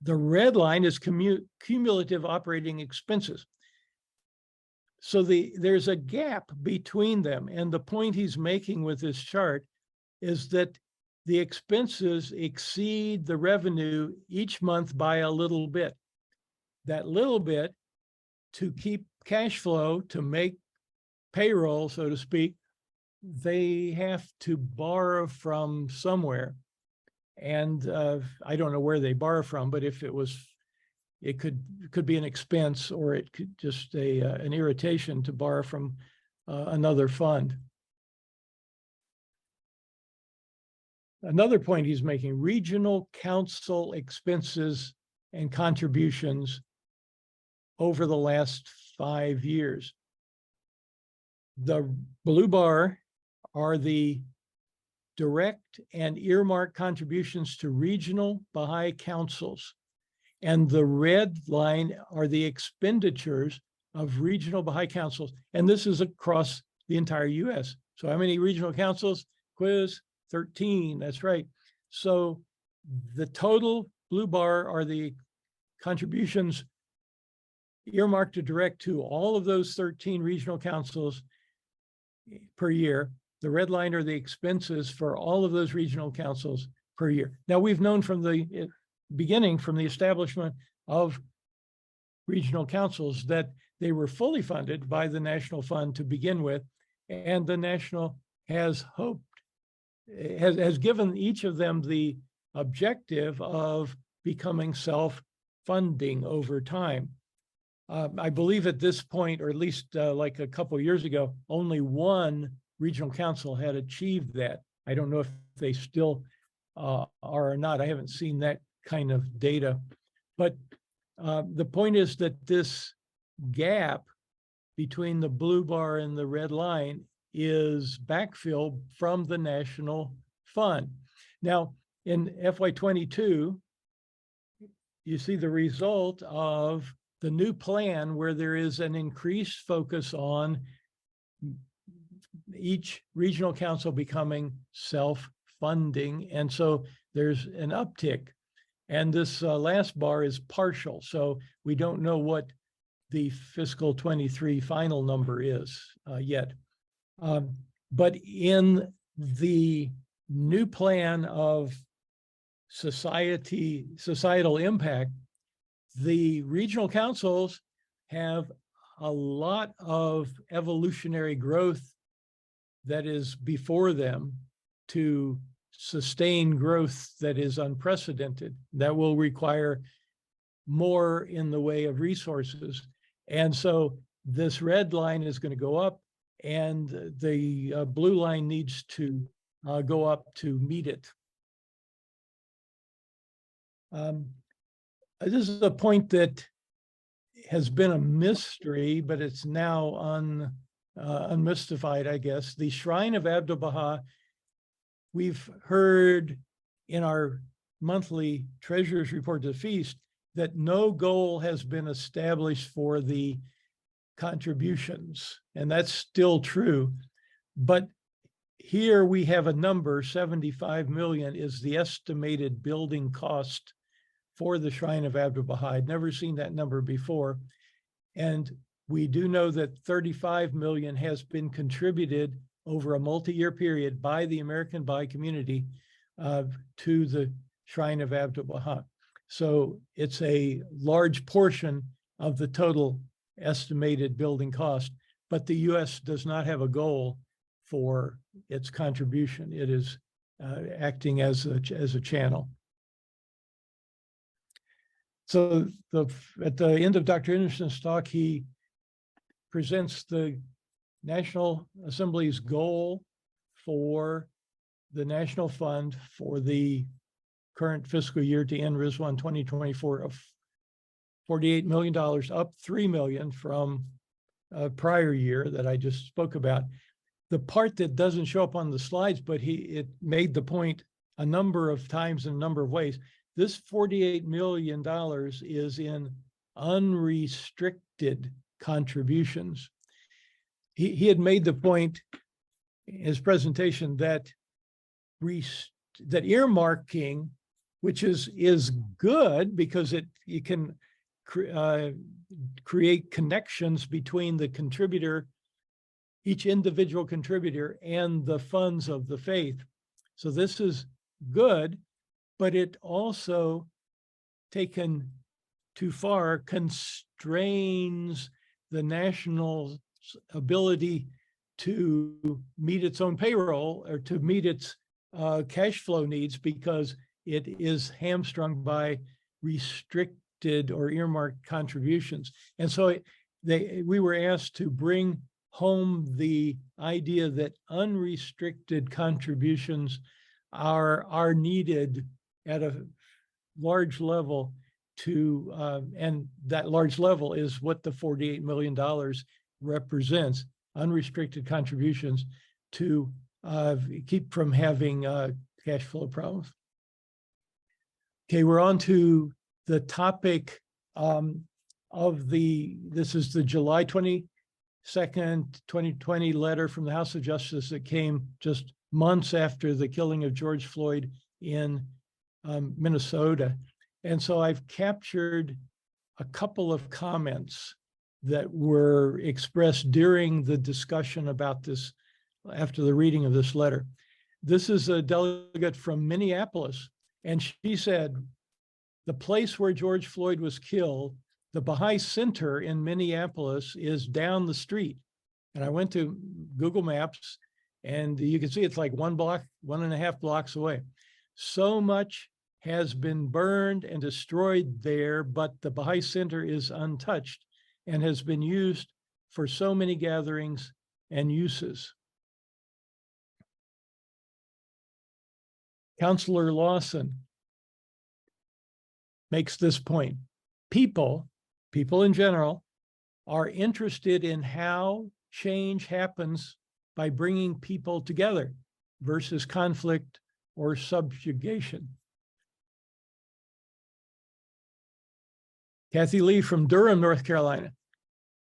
The red line is cumulative operating expenses. So there's a gap between them. And the point he's making with this chart is that the expenses exceed the revenue each month by a little bit. That little bit, to keep cash flow, to make payroll, so to speak, they have to borrow from somewhere. And I don't know where they borrow from, but if it could be an expense, or it could just an irritation to borrow from another fund. Another point he's making: regional council expenses and contributions over the last 5 years. The blue bar are the direct and earmarked contributions to regional Baha'i councils. And the red line are the expenditures of regional Baha'i councils. And this is across the entire US. So how many regional councils? Quiz, 13, that's right. So the total blue bar are the contributions earmarked to direct to all of those 13 regional councils per year. The red line are the expenses for all of those regional councils per year. Now, we've known from the beginning, from the establishment of regional councils, that they were fully funded by the National Fund to begin with, and the National has given each of them the objective of becoming self-funding over time. I believe at this point, or at least like a couple of years ago, only one regional council had achieved that. I don't know if they still are or not. I haven't seen that kind of data. But the point is that this gap between the blue bar and the red line is backfilled from the National Fund. Now, in FY22, you see the result of the new plan, where there is an increased focus on each regional council becoming self-funding. And so there's an uptick. And this last bar is partial. So we don't know what the fiscal 23 final number is yet. But in the new plan of societal impact, the regional councils have a lot of evolutionary growth that is before them to sustain growth that is unprecedented. That will require more in the way of resources. And so this red line is going to go up, and the blue line needs to go up to meet it. This is a point that has been a mystery, but it's now unmystified, I guess. The Shrine of Abdu'l-Baha, we've heard in our monthly Treasurer's Report to the Feast that no goal has been established for the contributions, and that's still true. But here we have a number, 75 million is the estimated building cost for the Shrine of Abdu'l-Baha. I'd never seen that number before. And we do know that 35 million has been contributed over a multi-year period by the American Baha'i community to the Shrine of Abdu'l-Baha. So it's a large portion of the total estimated building cost, but the U.S. does not have a goal for its contribution. It is acting as a channel. So at the end of Dr. Anderson's talk, he presents the National Assembly's goal for the National Fund for the current fiscal year to end RISWAN 2024 of $48 million, up $3 million from a prior year that I just spoke about. The part that doesn't show up on the slides, but it made the point a number of times in a number of ways. This $48 million is in unrestricted contributions. He had made the point in his presentation that earmarking, which is good because you can create connections between the contributor, each individual contributor, and the funds of the faith. So this is good, but it also, taken too far, constrains the national ability to meet its own payroll or to meet its cash flow needs, because it is hamstrung by restricted or earmarked contributions. And so we were asked to bring home the idea that unrestricted contributions are needed at a large level and that large level is what the $48 million represents, unrestricted contributions to keep from having cash flow problems. Okay, we're on to the topic this is the July 22nd, 2020 letter from the House of Justice that came just months after the killing of George Floyd in Minnesota. And so I've captured a couple of comments that were expressed during the discussion about this after the reading of this letter. This is a delegate from Minneapolis, and she said, the place where George Floyd was killed, the Baha'i Center in Minneapolis, is down the street. And I went to Google Maps, and you can see it's like 1.5 blocks away. So much has been burned and destroyed there, but the Baha'i Center is untouched and has been used for so many gatherings and uses. Counselor Lawson makes this point. People in general are interested in how change happens by bringing people together versus conflict or subjugation. Kathy Lee from Durham, North Carolina.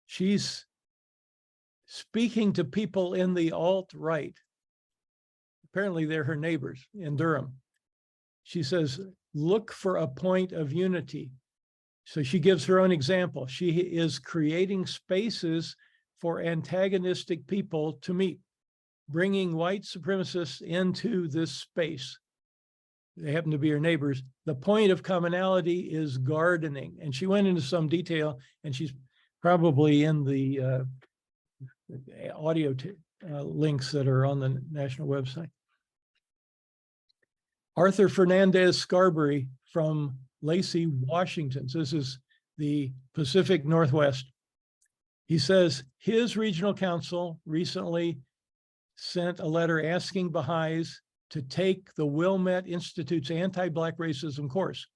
She's speaking to people in the alt-right. Apparently they're her neighbors in Durham. She says, look for a point of unity. So she gives her own example. She is creating spaces for antagonistic people to meet, bringing white supremacists into this space. They happen to be her neighbors. The point of commonality is gardening. And she went into some detail, and she's probably in the audio links that are on the national website. Arthur Fernandez Scarberry from Lacey, Washington. So this is the Pacific Northwest. He says his regional council recently sent a letter asking Baha'is to take the Wilmette Institute's anti-Black racism course.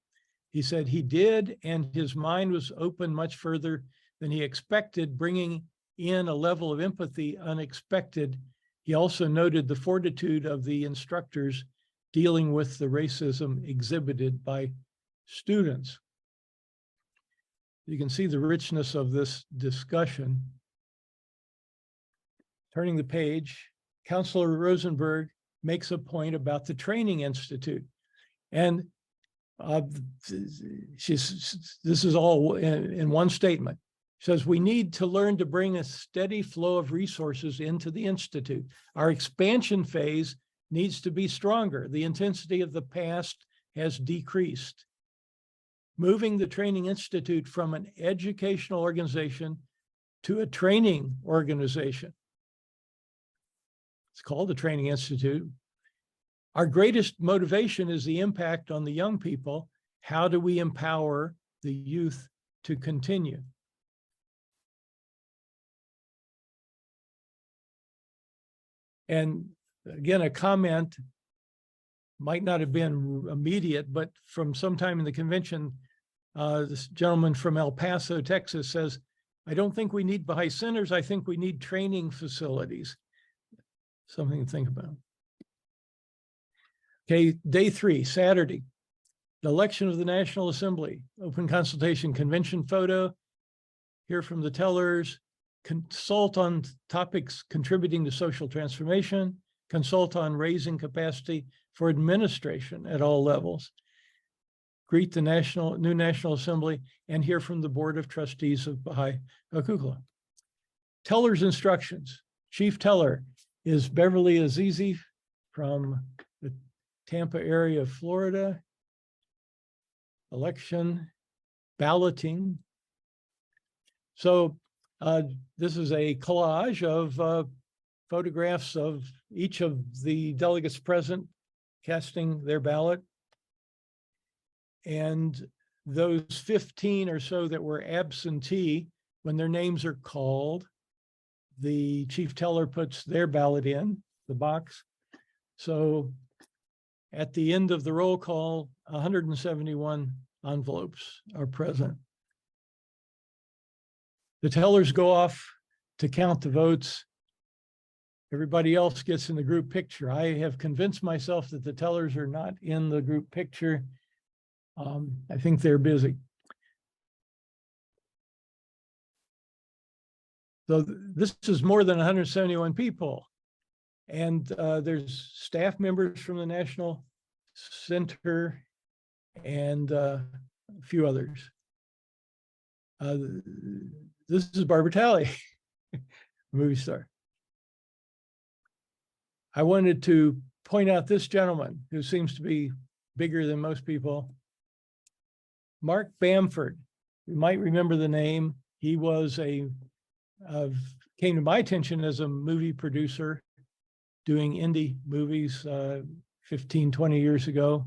He said he did, and his mind was open much further than he expected, bringing in a level of empathy unexpected. He also noted the fortitude of the instructors dealing with the racism exhibited by students. You can see the richness of this discussion. Turning the page, Councilor Rosenberg makes a point about the Training Institute. And This is all in one statement. She says, we need to learn to bring a steady flow of resources into the Institute. Our expansion phase needs to be stronger. The intensity of the past has decreased. Moving the Training Institute from an educational organization to a training organization. It's called the Training Institute. Our greatest motivation is the impact on the young people. How do we empower the youth to continue? And again, a comment might not have been immediate, but from sometime in the convention, this gentleman from El Paso, Texas says, I don't think we need Baha'i centers. I think we need training facilities. Something to think about. Okay, day 3, Saturday, the election of the National Assembly, open consultation convention photo, hear from the tellers, consult on topics contributing to social transformation, consult on raising capacity for administration at all levels, greet the new National Assembly, and hear from the Board of Trustees of Baha'i Kukla. Teller's instructions. Chief teller is Beverly Azizi from the Tampa area of Florida. Election, balloting. So this is a collage of photographs of each of the delegates present casting their ballot. And those 15 or so that were absentee, when their names are called, the chief teller puts their ballot in the box. So at the end of the roll call, 171 envelopes are present. The tellers go off to count the votes. Everybody else gets in the group picture. I have convinced myself that the tellers are not in the group picture. I think they're busy. So this is more than 171 people. And there's staff members from the National Center and a few others. This is Barbara Talley, movie star. I wanted to point out this gentleman who seems to be bigger than most people. Mark Bamford, you might remember the name. He was came to my attention as a movie producer doing indie movies 15, 20 years ago.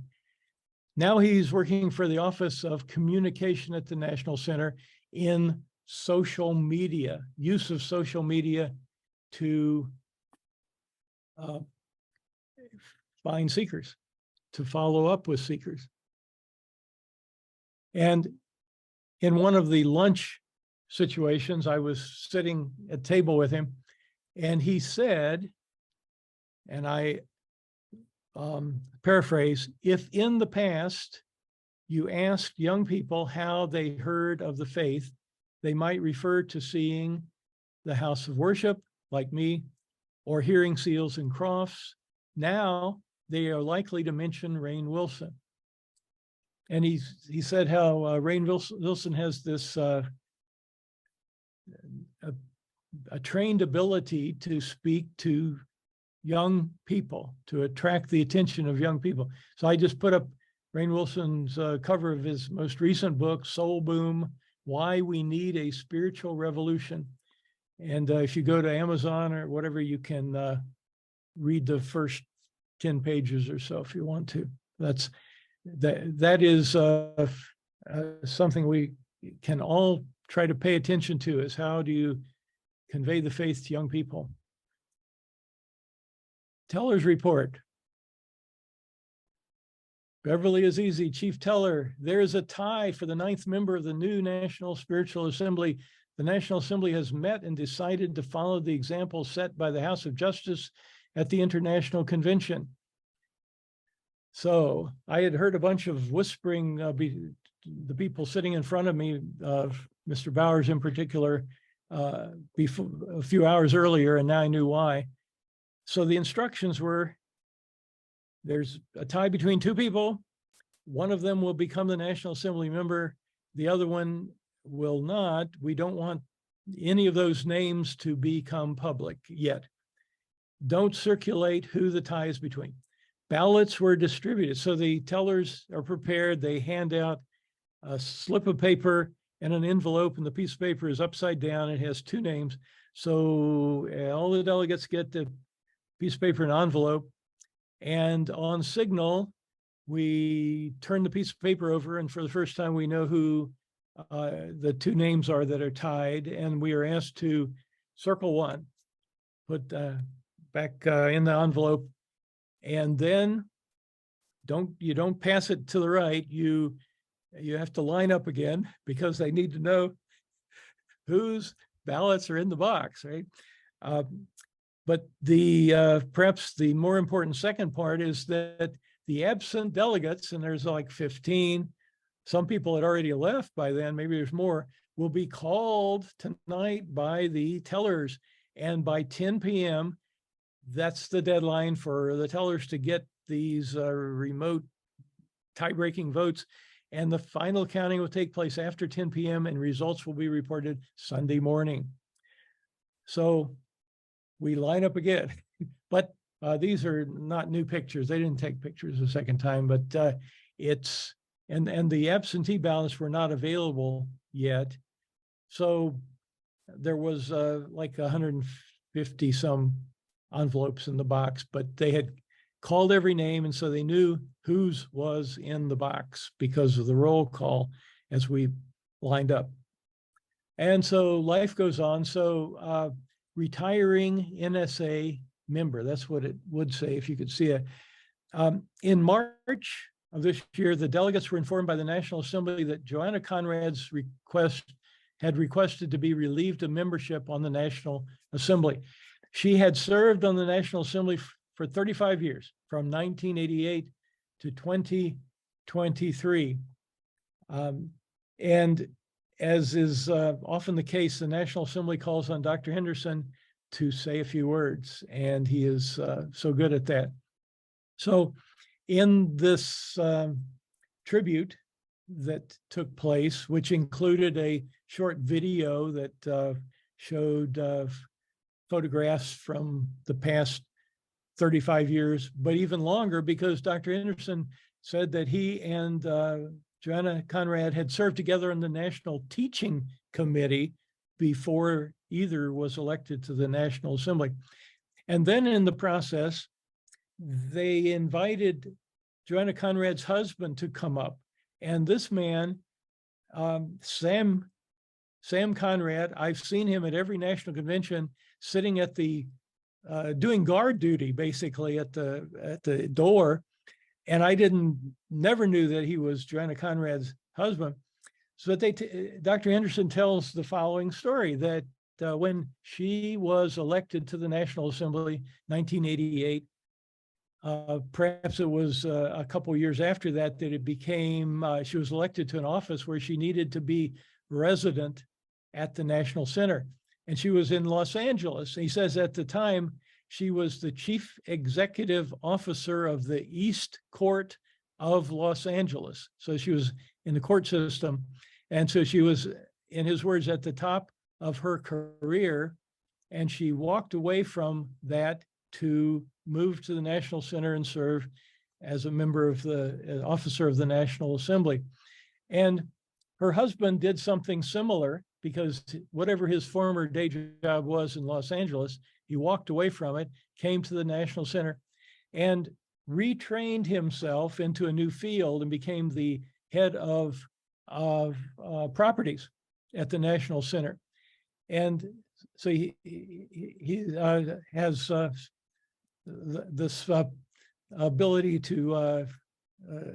Now he's working for the Office of Communication at the National Center in social media, use of social media to find seekers, to follow up with seekers. And in one of the lunch situations, I was sitting at table with him, and he said, and I paraphrase, if in the past you asked young people how they heard of the faith, they might refer to seeing the house of worship, like me, or hearing Seals and Crofts. Now they are likely to mention Rainn Wilson. And he said how Rainn Wilson has this a trained ability to speak to young people, to attract the attention of young people. So I just put up Rainn Wilson's cover of his most recent book, Soul Boom, Why We Need a Spiritual Revolution. And if you go to Amazon or whatever, you can read the first 10 pages or so if you want to. That is something we can all try to pay attention to, is how do you convey the faith to young people? Teller's report. Beverly Azizi, Chief Teller, there is a tie for the 9th member of the new National Spiritual Assembly. The National Assembly has met and decided to follow the example set by the House of Justice at the International Convention. So I had heard a bunch of whispering, the people sitting in front of me, Mr. Bowers in particular, before, a few hours earlier, and now I knew why. So the instructions were, there's a tie between two people. one of them will become the National Assembly member. The other one will not. We don't want any of those names to become public yet. Don't circulate who the tie is between. Ballots were distributed. So the tellers are prepared. They hand out a slip of paper and an envelope, and the piece of paper is upside down. It has two names. So all the delegates get the piece of paper and envelope, and on signal, we turn the piece of paper over, and for the first time, we know who the two names are that are tied, and we are asked to circle one, put back in the envelope, and then you don't pass it to the right. You have to line up again because they need to know whose ballots are in the box, right? But perhaps the more important second part is that the absent delegates, and there's like 15, some people had already left by then, maybe there's more, will be called tonight by the tellers. And by 10 p.m., that's the deadline for the tellers to get these remote tie-breaking votes. And the final counting will take place after 10 p.m. and results will be reported Sunday morning. So we line up again, but these are not new pictures. They didn't take pictures a second time, but and the absentee ballots were not available yet. So there was like 150 some envelopes in the box, but they had called every name. And so they knew whose was in the box because of the roll call as we lined up. And so life goes on. So retiring NSA member, that's what it would say if you could see it. In March of this year, the delegates were informed by the National Assembly that Joanna Conrad's had requested to be relieved of membership on the National Assembly. She had served on the National Assembly for 35 years, from 1988 to 2023. And as is often the case, the National Assembly calls on Dr. Henderson to say a few words, and he is so good at that. So in this tribute that took place, which included a short video that showed photographs from the past 35 years, but even longer, because Dr. Henderson said that he and Joanna Conrad had served together in the National Teaching Committee before either was elected to the National Assembly. And then in the process, they invited Joanna Conrad's husband to come up. And this man, Sam Conrad, I've seen him at every national convention sitting at the, doing guard duty, basically at the door. And I never knew that he was Joanna Conrad's husband. So Dr. Henderson tells the following story, that when she was elected to the National Assembly, 1988, perhaps it was a couple years after that it became, she was elected to an office where she needed to be resident at the National Center. And she was in Los Angeles. And he says at the time, she was the chief executive officer of the East Court of Los Angeles. So she was in the court system. And so she was, in his words, at the top of her career. And she walked away from that to move to the National Center and serve as a member of the officer of the National Assembly. And her husband did something similar, because whatever his former day job was in Los Angeles, he walked away from it, came to the National Center, and retrained himself into a new field and became the head of properties at the National Center. And so he has this ability to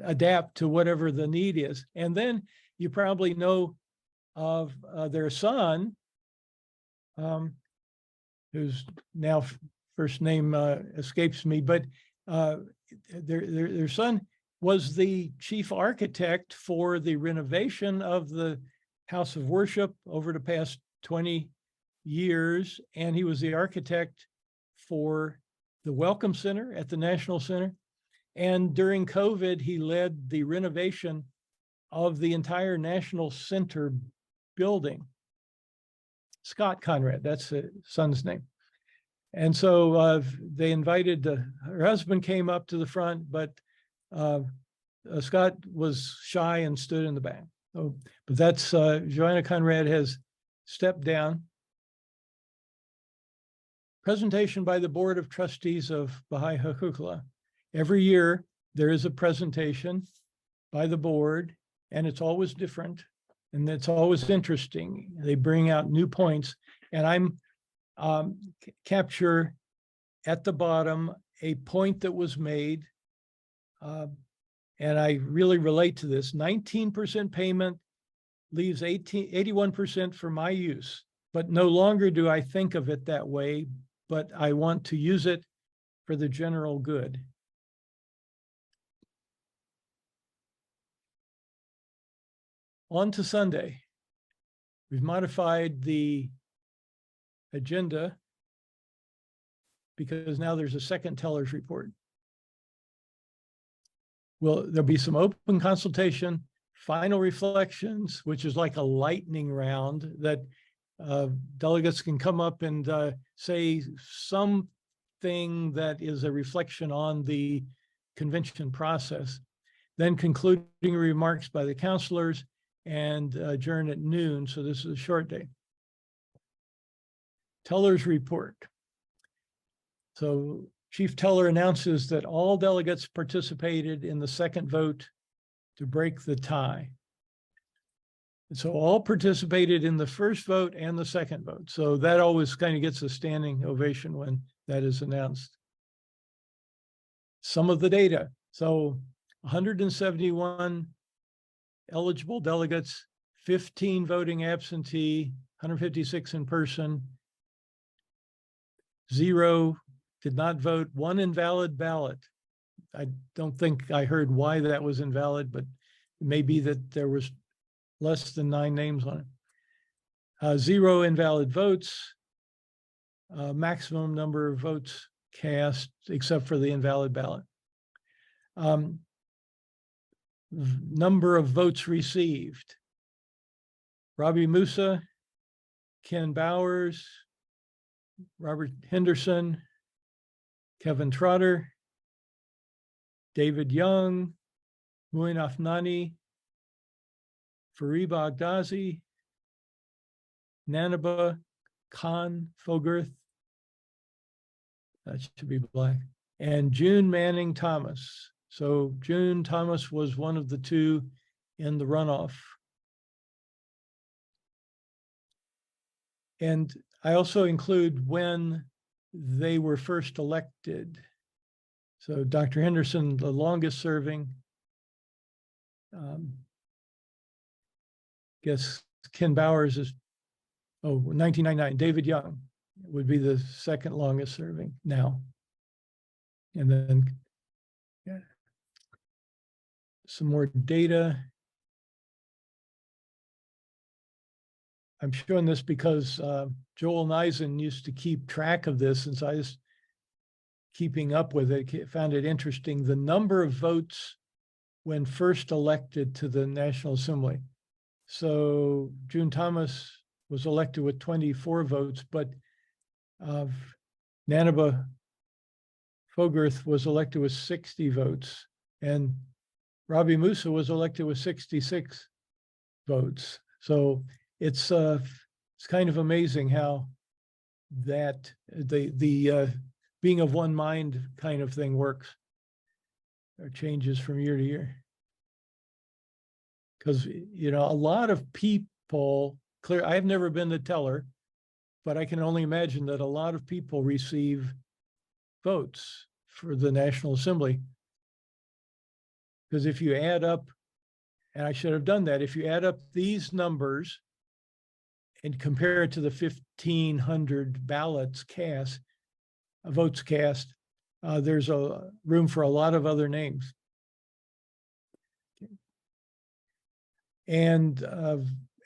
adapt to whatever the need is. And then you probably know of their son, whose now first name escapes me, but their son was the chief architect for the renovation of the House of Worship over the past 20 years. And he was the architect for the Welcome Center at the National Center. And during COVID, he led the renovation of the entire National Center building. Scott Conrad, that's his son's name. And so they invited, her husband came up to the front, but Scott was shy and stood in the back. So, but that's, Joanna Conrad has stepped down. Presentation by the Board of Trustees of Baha'i Hukukla. Every year there is a presentation by the board, and it's always different, and it's always interesting. They bring out new points, and I'm capture at the bottom a point that was made, and I really relate to this. 19% payment leaves 81% for my use, but no longer do I think of it that way, but I want to use it for the general good. On to Sunday. We've modified the agenda because now there's a second teller's report. Well, there'll be some open consultation, final reflections, which is like a lightning round that delegates can come up and say something that is a reflection on the convention process. Then concluding remarks by the counselors, and adjourn at noon. So this is a short day. Teller's report. So Chief Teller announces that all delegates participated in the second vote to break the tie. And so all participated in the first vote and the second vote. So that always kind of gets a standing ovation when that is announced. Some of the data. So 171 eligible delegates, 15 voting absentee, 156 in person, 0 did not vote, 1 invalid ballot. I don't think I heard why that was invalid, but it may be that there was less than 9 names on it. 0 invalid votes, maximum number of votes cast, except for the invalid ballot. Number of votes received. Robbie Musa, Ken Bowers, Robert Henderson, Kevin Trotter, David Young, Muin Afnani, Fariba Agdazi, Nanaba Khan Fogarth, that should be black, and June Manning Thomas. So June Thomas was one of the 2 in the runoff. And I also include when they were first elected. So Dr. Henderson, the longest serving. Guess Ken Bowers is, 1999. David Young would be the second longest serving now. And then, yeah. Some more data. I'm showing this because Joel Neisen used to keep track of this, and so I was keeping up with it, found it interesting. The number of votes when first elected to the National Assembly. So June Thomas was elected with 24 votes, but Nanaba Fogarth was elected with 60 votes, and Robbie Musa was elected with 66 votes. So it's kind of amazing how that the being of one mind kind of thing works, or changes from year to year. Because, you know, a lot of people, I've never been the teller, but I can only imagine that a lot of people receive votes for the National Assembly. Because if you add up, and I should have done that, if you add up these numbers and compare it to the 1,500 ballots cast, votes cast, there's a room for a lot of other names. And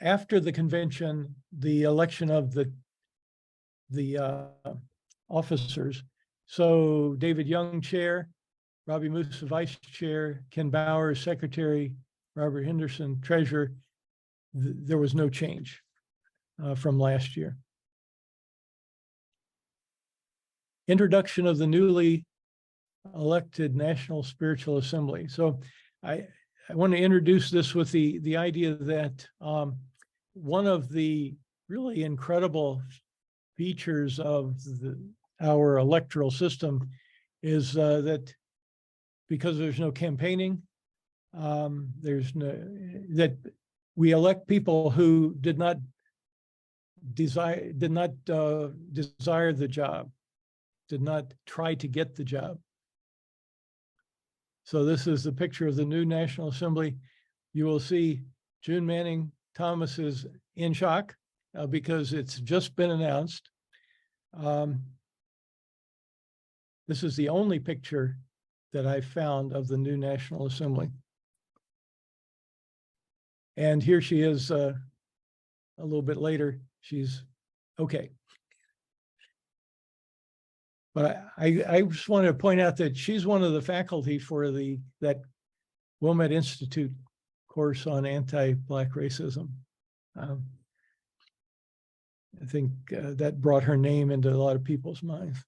after the convention, the election of the officers. So David Young, chair, Robbie Moose, vice chair, Ken Bowers, secretary, Robert Henderson, treasurer. There was no change from last year. Introduction of the newly elected National Spiritual Assembly. So I want to introduce this with the idea that one of the really incredible features of our electoral system is that because there's no campaigning, that we elect people who did not desire the job, did not try to get the job. So this is the picture of the new National Assembly. You will see June Manning Thomas is in shock because it's just been announced. This is the only picture that I found of the new National Assembly. And here she is a little bit later. She's okay. But I just wanted to point out that she's one of the faculty for that Wilmette Institute course on anti-Black racism. I think that brought her name into a lot of people's minds.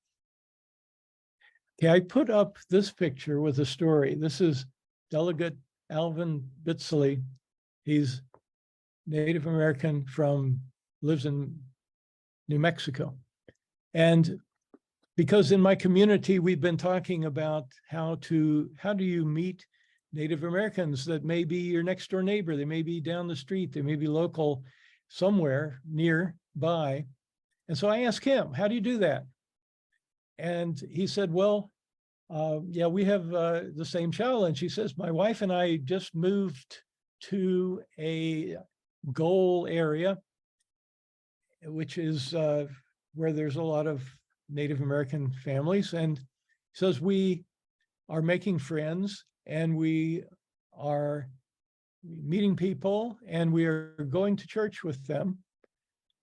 Okay, I put up this picture with a story. This is Delegate Alvin Bitsley. He's Native American lives in New Mexico. And because in my community, we've been talking about how do you meet Native Americans that may be your next door neighbor, they may be down the street, they may be local somewhere nearby. And so I asked him, how do you do that? And he said, well, yeah, we have the same challenge. He says, my wife and I just moved to a goal area, which is where there's a lot of Native American families. And he says, we are making friends and we are meeting people and we are going to church with them.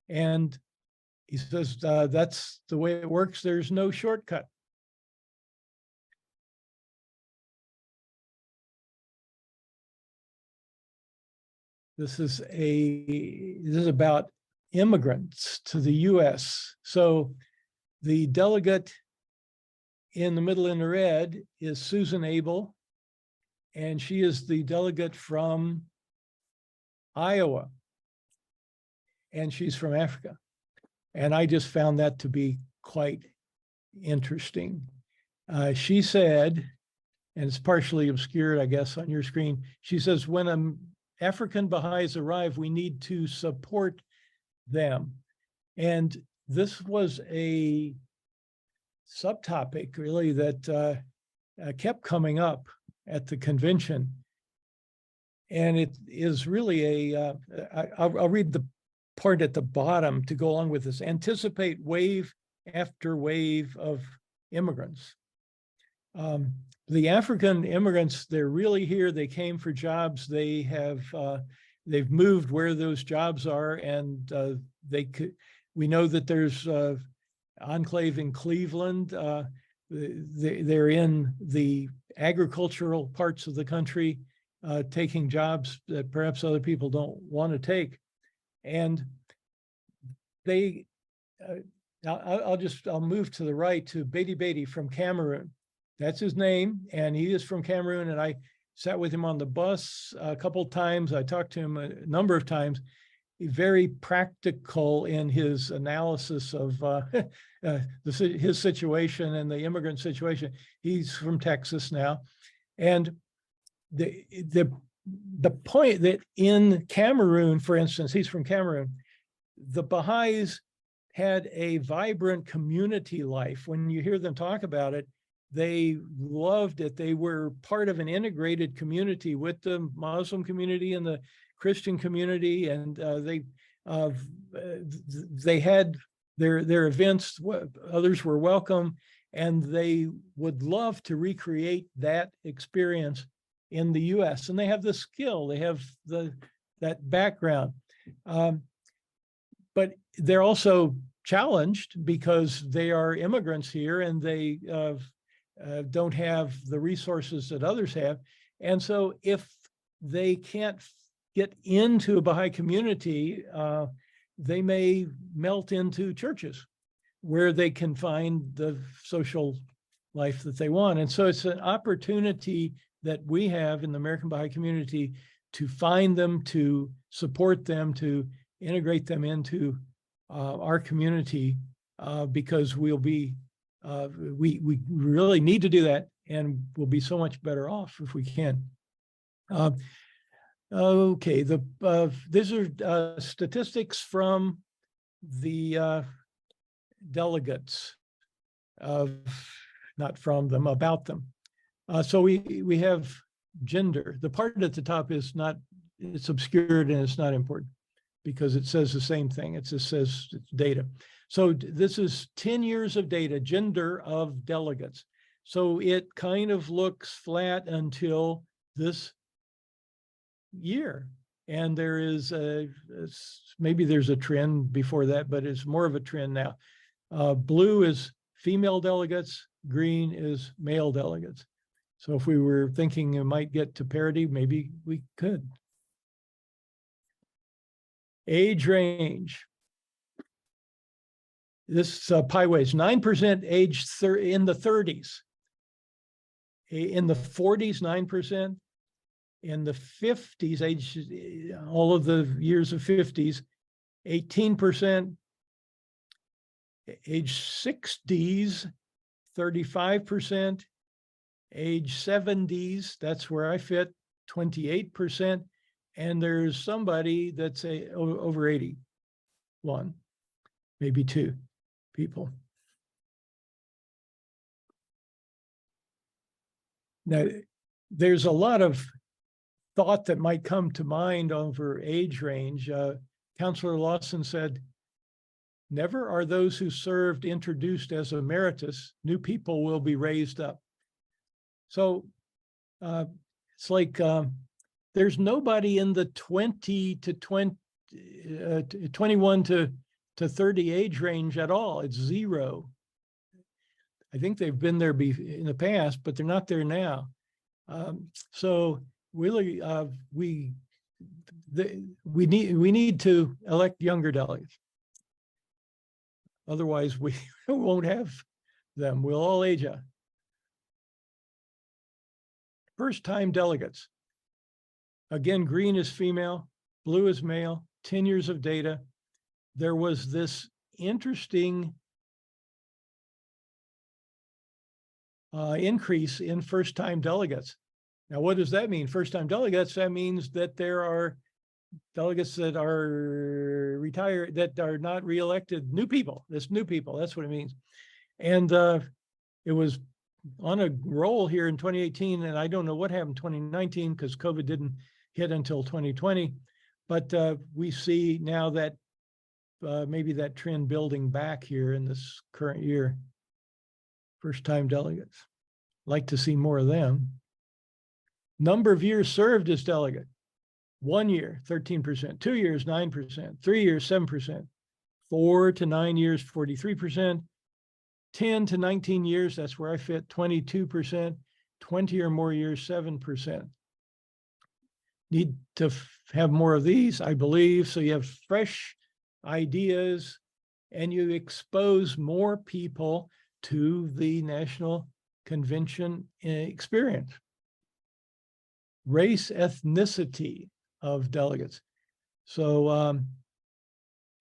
And he says, that's the way it works. There's no shortcut. This is about immigrants to the US. So the delegate in the middle in the red is Susan Abel, and she is the delegate from Iowa, and she's from Africa. And I just found that to be quite interesting. She said, and it's partially obscured, I guess, on your screen, she says, when African Baha'is arrive, we need to support them. And this was a subtopic, really, that kept coming up at the convention. And it is really I'll read the part at the bottom to go along with this. Anticipate wave after wave of immigrants. The African immigrants, they're really here. They came for jobs. They've moved where those jobs are, and we know that there's enclave in Cleveland. They're in the agricultural parts of the country, taking jobs that perhaps other people don't want to take. And I'll move to the right to Beatty Beatty from Cameroon. That's his name, and he is from Cameroon, and I sat with him on the bus a couple of times. I talked to him a number of times. He's very practical in his analysis of his situation and the immigrant situation. He's from Texas now. And the point that in Cameroon, for instance, he's from Cameroon, the Baha'is had a vibrant community life. When you hear them talk about it, they loved it. They were part of an integrated community with the Muslim community and the Christian community, and they had their events. Others were welcome, and they would love to recreate that experience in the U.S. And they have the skill, they have that background, but they're also challenged because they are immigrants here, and they don't have the resources that others have. And so if they can't get into a Baha'i community, they may melt into churches where they can find the social life that they want. And so it's an opportunity that we have in the American Baha'i community to find them, to support them, to integrate them into our community, because we'll be, we really need to do that, and we'll be so much better off if we can. Okay, these are statistics from the delegates, not from them, about them. So we have gender. The part at the top is not, it's obscured and it's not important because it says the same thing. It just says it's data. So this is 10 years of data, gender of delegates. So it kind of looks flat until this year. And there is maybe there's a trend before that, but it's more of a trend now. Blue is female delegates, green is male delegates. So if we were thinking it might get to parity, maybe we could. Age range. This pie weighs 9% age in the 30s. In the 40s, 9%. In the 50s, age, all of the years of 50s, 18%. Age 60s, 35%. Age 70s, that's where I fit, 28%. And there's somebody that's over 81, maybe 2 people. Now, there's a lot of thought that might come to mind over age range. Councillor Lawson said, never are those who served introduced as emeritus, new people will be raised up. So it's like there's nobody in the 21 to 30 age range at all. It's 0. I think they've been there in the past, but they're not there now. So really, we need to elect younger delegates. Otherwise, we won't have them. We'll all age out. First-time delegates. Again, green is female, blue is male, 10 years of data. There was this interesting increase in first-time delegates. Now, what does that mean? First-time delegates, that means that there are delegates that are retired, that are not reelected, new people. That's new people, that's what it means. And it was on a roll here in 2018, and I don't know what happened in 2019 because COVID didn't hit until 2020. But we see now that maybe that trend building back here in this current year. First-time delegates. Like to see more of them. Number of years served as delegate. 1 year, 13%. 2 years, 9%. 3 years, 7%. 4 to 9 years, 43%. 10 to 19 years, that's where I fit, 22%. 20 or more years, 7%. Need to have more of these, I believe, so you have fresh ideas and you expose more people to the National Convention experience. Race, ethnicity of delegates. So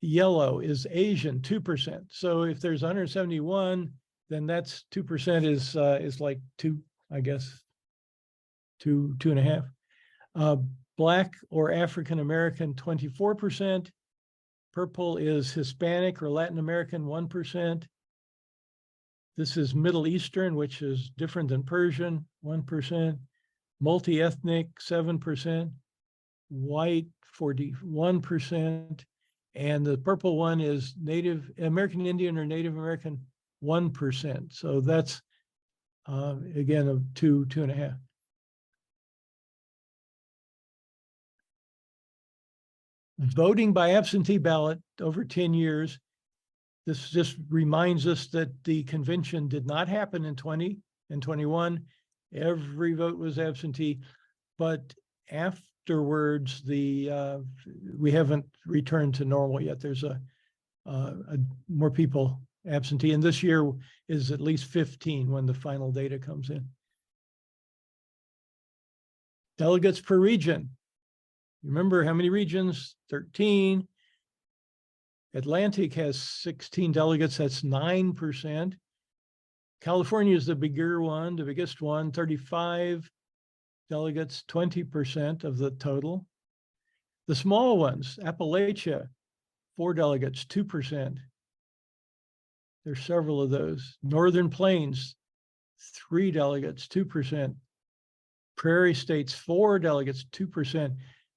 yellow is Asian, 2%. So if there's 171, then that's 2% is like 2, I guess, 2.5. Black or African American, 24%. Purple is Hispanic or Latin American, 1%. This is Middle Eastern, which is different than Persian, 1%. Multi-ethnic, 7%. White, 41%. And the purple one is Native American Indian or Native American, 1%. So that's, again, of 2.5. Voting by absentee ballot over 10 years. This just reminds us that the convention did not happen in 2020. and 21. Every vote was absentee, but afterwards, we haven't returned to normal yet. There's more people absentee, and this year is at least 15 when the final data comes in. Delegates per region. Remember how many regions? 13. Atlantic has 16 delegates, that's 9%. California is the bigger one, the biggest one, 35 delegates, 20% of the total. The small ones, Appalachia, 4 delegates, 2%. There's several of those. Northern Plains, 3 delegates, 2%. Prairie States, 4 delegates, 2%.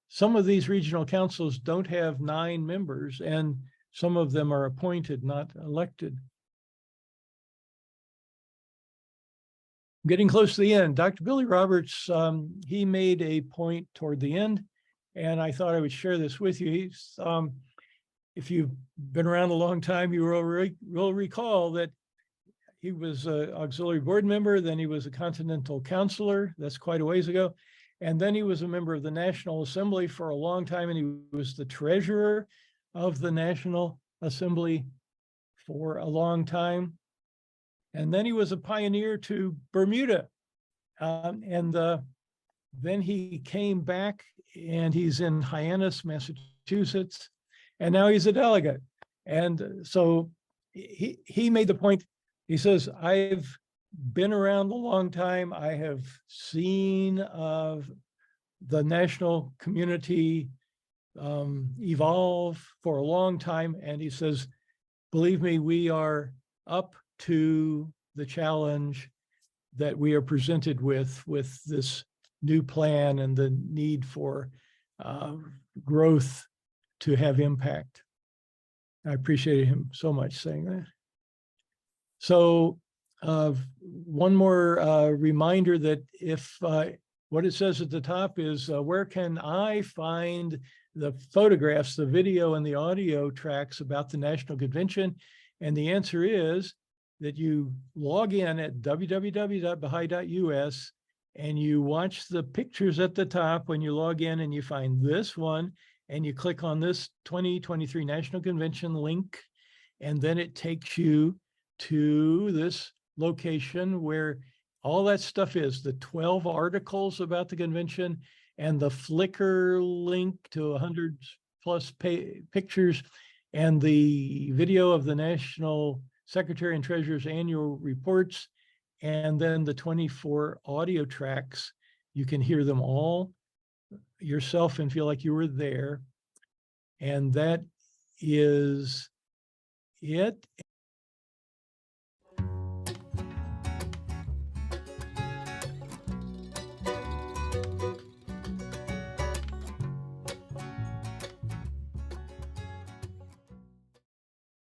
Some of these regional councils don't have 9 members, and some of them are appointed, not elected. Getting close to the end, Dr. Billy Roberts, he made a point toward the end, and I thought I would share this with you. He's, if you've been around a long time, you will recall that he was an auxiliary board member, then he was a continental counselor, that's quite a ways ago, and then he was a member of the National Assembly for a long time, and he was the treasurer of the National Assembly for a long time. And then he was a pioneer to Bermuda. Then he came back and he's in Hyannis, Massachusetts, and now he's a delegate. And so he made the point, he says, I've been around a long time. I have seen the national community evolve for a long time. And he says, believe me, we are up to the challenge that we are presented with this new plan and the need for growth to have impact. I appreciated him so much saying that. So one more reminder that if what it says at the top is where can I find the photographs, the video and the audio tracks about the National Convention? And the answer is that you log in at www.baha'i.us and you watch the pictures at the top when you log in and you find this one and you click on this 2023 National Convention link, and then it takes you to this location where all that stuff is, the 12 articles about the convention and the Flickr link to 100 plus pictures and the video of the National Secretary and Treasurer's annual reports, and then the 24 audio tracks. You can hear them all yourself and feel like you were there. And that is it.